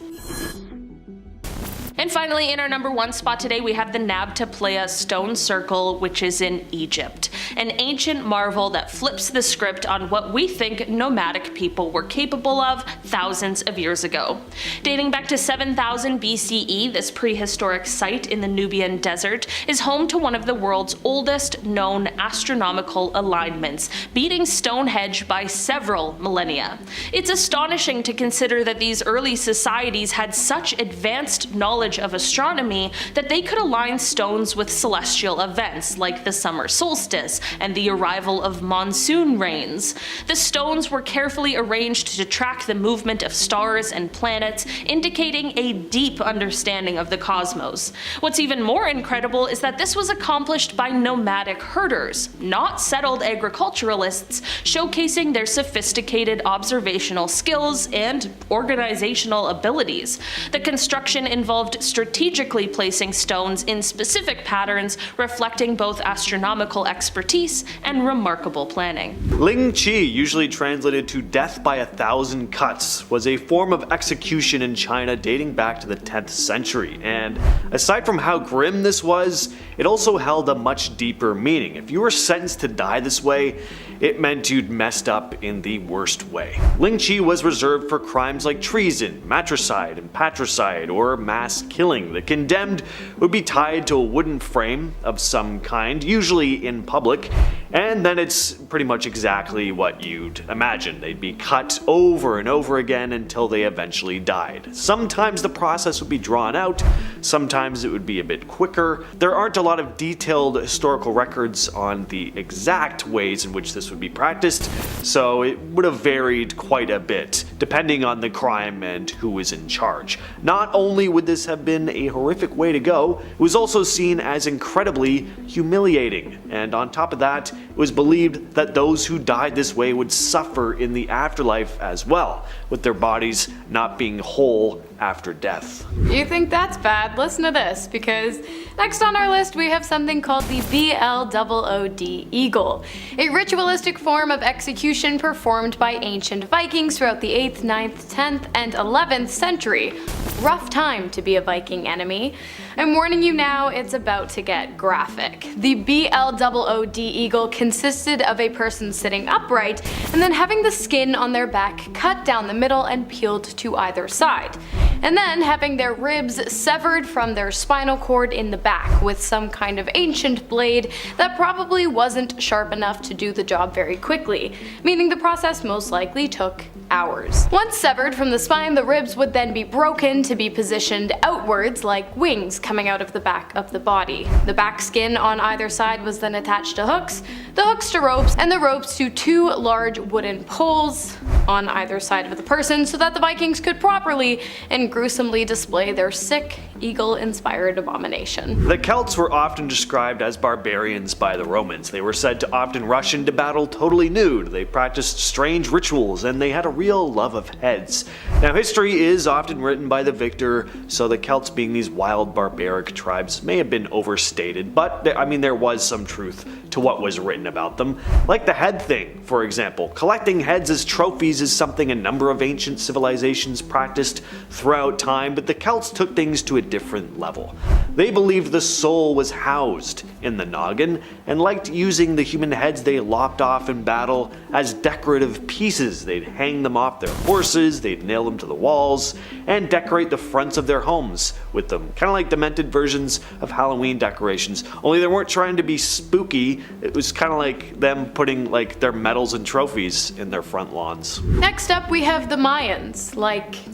[SPEAKER 3] And finally, in our number 1 spot today, we have the Nabta Playa stone circle, which is in Egypt. An ancient marvel that flips the script on what we think nomadic people were capable of thousands of years ago. Dating back to 7000 BCE, this prehistoric site in the Nubian desert is home to one of the world's oldest known astronomical alignments, beating Stonehenge by several millennia. It's astonishing to consider that these early societies had such advanced knowledge of astronomy that they could align stones with celestial events like the summer solstice and the arrival of monsoon rains. The stones were carefully arranged to track the movement of stars and planets, indicating a deep understanding of the cosmos. What's even more incredible is that this was accomplished by nomadic herders, not settled agriculturalists, showcasing their sophisticated observational skills and organizational abilities. The construction involved strategically placing stones in specific patterns, reflecting both astronomical expertise and remarkable planning.
[SPEAKER 1] Ling Chi, usually translated to death by 1,000 cuts, was a form of execution in China dating back to the 10th century, and aside from how grim this was, it also held a much deeper meaning. If you were sentenced to die this way, it meant you'd messed up in the worst way. Ling Chi was reserved for crimes like treason, matricide, and patricide, or mass killing. The condemned would be tied to a wooden frame of some kind, usually in public, And then it's pretty much exactly what you'd imagine. They'd be cut over and over again until they eventually died. Sometimes the process would be drawn out, sometimes it would be a bit quicker. There aren't a lot of detailed historical records on the exact ways in which this would be practiced, so it would have varied quite a bit, depending on the crime and who was in charge. Not only would this have been a horrific way to go, it was also seen as incredibly humiliating, and on top of that, it was believed that those who died this way would suffer in the afterlife as well, with their bodies not being whole after death.
[SPEAKER 4] You think that's bad? Listen to this, because next on our list we have something called the BLOOD eagle, a ritualistic form of execution performed by ancient Vikings throughout the 8th, 9th, 10th, and 11th century. Rough time to be a Viking enemy. I'm warning you now, it's about to get graphic. The BLOOD eagle consisted of a person sitting upright and then having the skin on their back cut down the middle and peeled to either side, and then having their ribs severed from their spinal cord in the back with some kind of ancient blade that probably wasn't sharp enough to do the job very quickly, meaning the process most likely took hours. Once severed from the spine, the ribs would then be broken to be positioned outwards like wings coming out of the back of the body. The back skin on either side was then attached to hooks, the hooks to ropes, and the ropes to two large wooden poles on either side of the person so that the Vikings could properly and gruesomely display their sick, eagle-inspired abomination.
[SPEAKER 1] The Celts were often described as barbarians by the Romans. They were said to often rush into battle totally nude, they practiced strange rituals, and they had a real love of heads. Now, history is often written by the victor, so the Celts being these wild barbaric tribes may have been overstated, but there was some truth to what was written about them. Like the head thing, for example. Collecting heads as trophies is something a number of ancient civilizations practiced throughout time, but the Celts took things to a different level. They believed the soul was housed in the noggin, and liked using the human heads they lopped off in battle as decorative pieces. They'd hang them off their horses, they'd nail them to the walls, and decorate the fronts of their homes with them. Kind of like demented versions of Halloween decorations, only they weren't trying to be spooky, it was kind of like them putting their medals and trophies in their front lawns.
[SPEAKER 4] Next up we have the Mayans.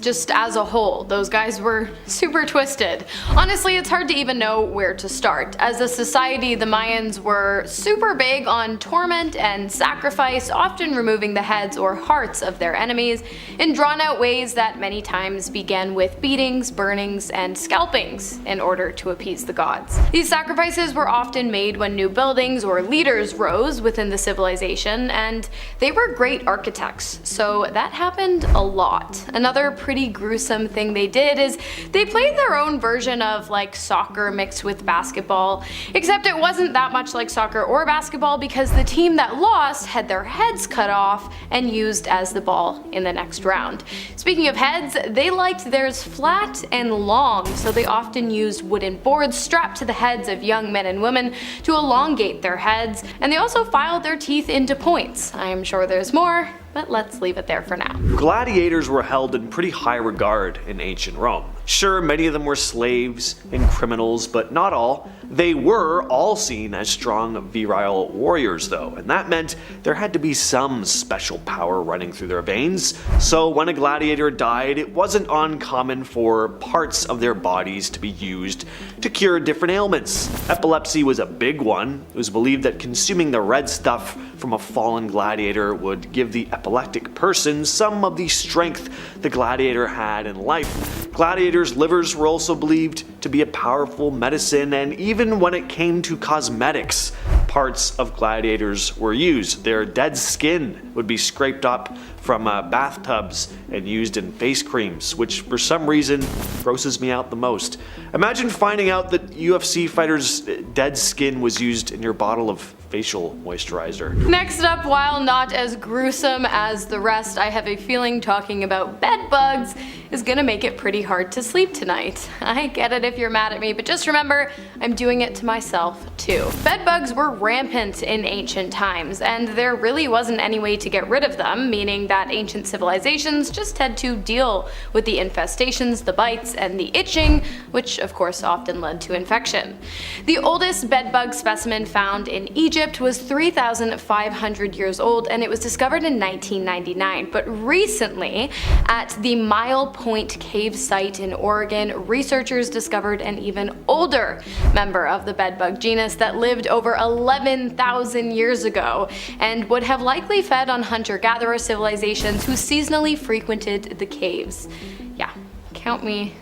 [SPEAKER 4] Just as a whole, those guys were super twisted. Honestly, it's hard to even know where to start. As a society, the Mayans were super big on torment and sacrifice, often removing the heads or hearts of their enemies in drawn out ways that many times began with beatings, burnings, and scalpings in order to appease the gods. These sacrifices were often made when new buildings or leaders rose within the civilization, and they were great architects, so that happened a lot. Another pretty gruesome thing they did is they played their own version of soccer mixed with basketball, except it wasn't that much like soccer or basketball because the team that lost had their heads cut off and used as the ball in the next round. Speaking of heads, they liked theirs flat and long, so they often used wooden boards strapped to the heads of young men and women to elongate their heads, and they also filed their teeth into points. I am sure there's more, but let's leave it there for now.
[SPEAKER 1] Gladiators were held in pretty high regard in ancient Rome. Sure, many of them were slaves and criminals, but not all. They were all seen as strong, virile warriors though, and that meant there had to be some special power running through their veins. So when a gladiator died, it wasn't uncommon for parts of their bodies to be used to cure different ailments. Epilepsy was a big one. It was believed that consuming the red stuff from a fallen gladiator would give the epileptic person some of the strength the gladiator had in life. Gladiators' livers were also believed to be a powerful medicine, and even when it came to cosmetics, parts of gladiators were used. Their dead skin would be scraped up from bathtubs and used in face creams, which for some reason grosses me out the most. Imagine finding out that UFC fighters' dead skin was used in your bottle of facial moisturizer.
[SPEAKER 4] Next up, while not as gruesome as the rest, I have a feeling talking about bed bugs is gonna make it pretty hard to sleep tonight. I get it if you're mad at me, but just remember, I'm doing it to myself too. Bedbugs were rampant in ancient times, and there really wasn't any way to get rid of them, meaning that ancient civilizations just had to deal with the infestations, the bites, and the itching, which of course often led to infection. The oldest bedbug specimen found in Egypt was 3,500 years old, and it was discovered in 1999, but recently, at the Mile Point Cave site in Oregon, researchers discovered an even older member of the bedbug genus that lived over 11,000 years ago, and would have likely fed on hunter-gatherer civilizations who seasonally frequented the caves. Yeah, count me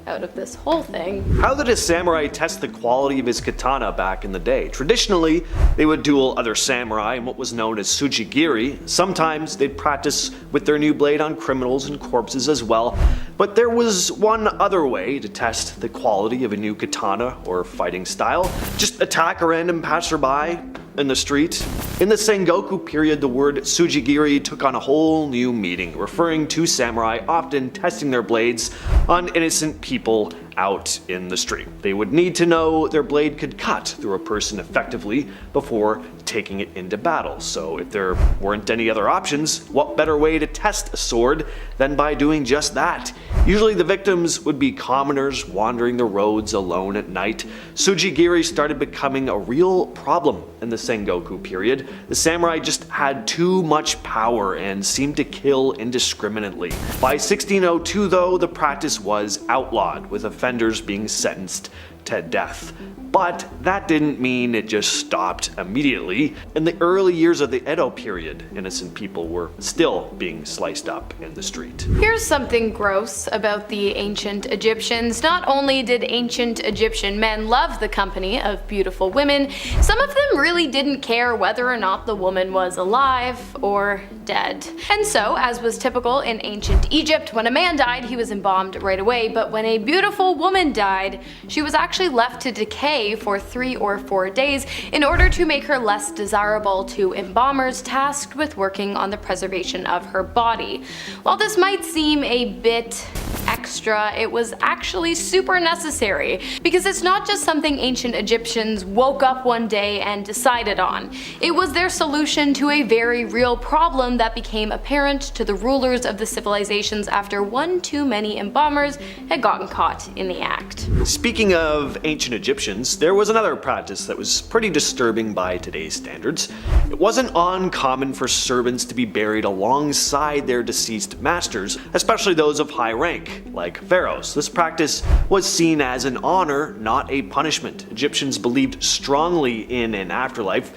[SPEAKER 4] out of this whole thing.
[SPEAKER 1] How did a samurai test the quality of his katana back in the day? Traditionally, they would duel other samurai in what was known as sujigiri. Sometimes they'd practice with their new blade on criminals and corpses as well. But there was one other way to test the quality of a new katana or fighting style. Just attack a random passerby in the street. In the Sengoku period, the word sujigiri took on a whole new meaning, referring to samurai often testing their blades on innocent people out in the street. They would need to know their blade could cut through a person effectively before taking it into battle. So if there weren't any other options, what better way to test a sword than by doing just that? Usually the victims would be commoners wandering the roads alone at night. Sujigiri started becoming a real problem in the Sengoku period. The samurai just had too much power and seemed to kill indiscriminately. By 1602 though, the practice was outlawed, with offenders being sentenced to death. But that didn't mean it just stopped immediately. In the early years of the Edo period, innocent people were still being sliced up in the street.
[SPEAKER 4] Here's something gross about the ancient Egyptians. Not only did ancient Egyptian men love the company of beautiful women, some of them really didn't care whether or not the woman was alive or dead. And so, as was typical in ancient Egypt, when a man died, he was embalmed right away, but when a beautiful woman died, she was actually left to decay for 3 or 4 days in order to make her less desirable to embalmers tasked with working on the preservation of her body. While this might seem a bit extra, it was actually super necessary, because it's not just something ancient Egyptians woke up one day and decided on. It was their solution to a very real problem that became apparent to the rulers of the civilizations after one too many embalmers had gotten caught in the act.
[SPEAKER 1] Speaking of ancient Egyptians, there was another practice that was pretty disturbing by today's standards. It wasn't uncommon for servants to be buried alongside their deceased masters, especially those of high rank, like pharaohs. This practice was seen as an honor, not a punishment. Egyptians believed strongly in an afterlife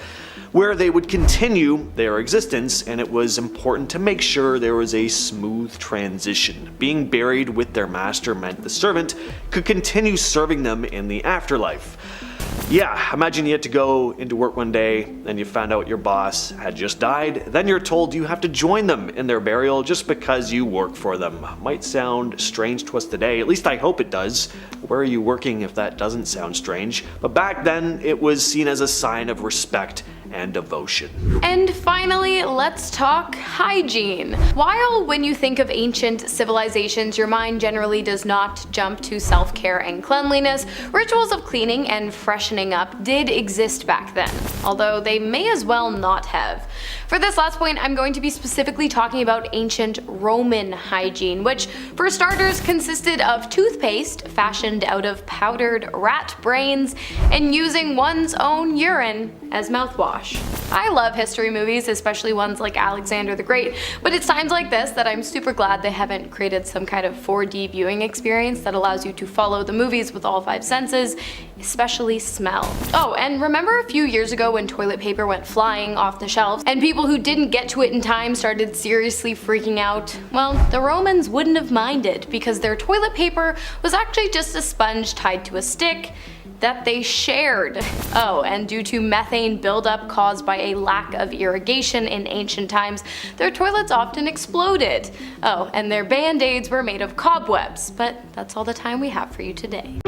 [SPEAKER 1] where they would continue their existence, and it was important to make sure there was a smooth transition. Being buried with their master meant the servant could continue serving them in the afterlife. Yeah, imagine you had to go into work one day and you found out your boss had just died. Then you're told you have to join them in their burial just because you work for them. Might sound strange to us today, at least I hope it does. Where are you working if that doesn't sound strange? But back then, it was seen as a sign of respect and devotion.
[SPEAKER 4] And finally, let's talk hygiene. While when you think of ancient civilizations, your mind generally does not jump to self-care and cleanliness, rituals of cleaning and freshening up did exist back then, although they may as well not have. For this last point, I'm going to be specifically talking about ancient Roman hygiene, which, for starters, consisted of toothpaste fashioned out of powdered rat brains and using one's own urine as mouthwash. I love history movies, especially ones like Alexander the Great, but it's times like this that I'm super glad they haven't created some kind of 4D viewing experience that allows you to follow the movies with all 5 senses, especially smell. Oh, and remember a few years ago when toilet paper went flying off the shelves and people who didn't get to it in time started seriously freaking out? Well, the Romans wouldn't have minded, because their toilet paper was actually just a sponge tied to a stick that they shared. Oh, and due to methane buildup caused by a lack of irrigation in ancient times, their toilets often exploded. Oh, and their band-aids were made of cobwebs, but that's all the time we have for you today.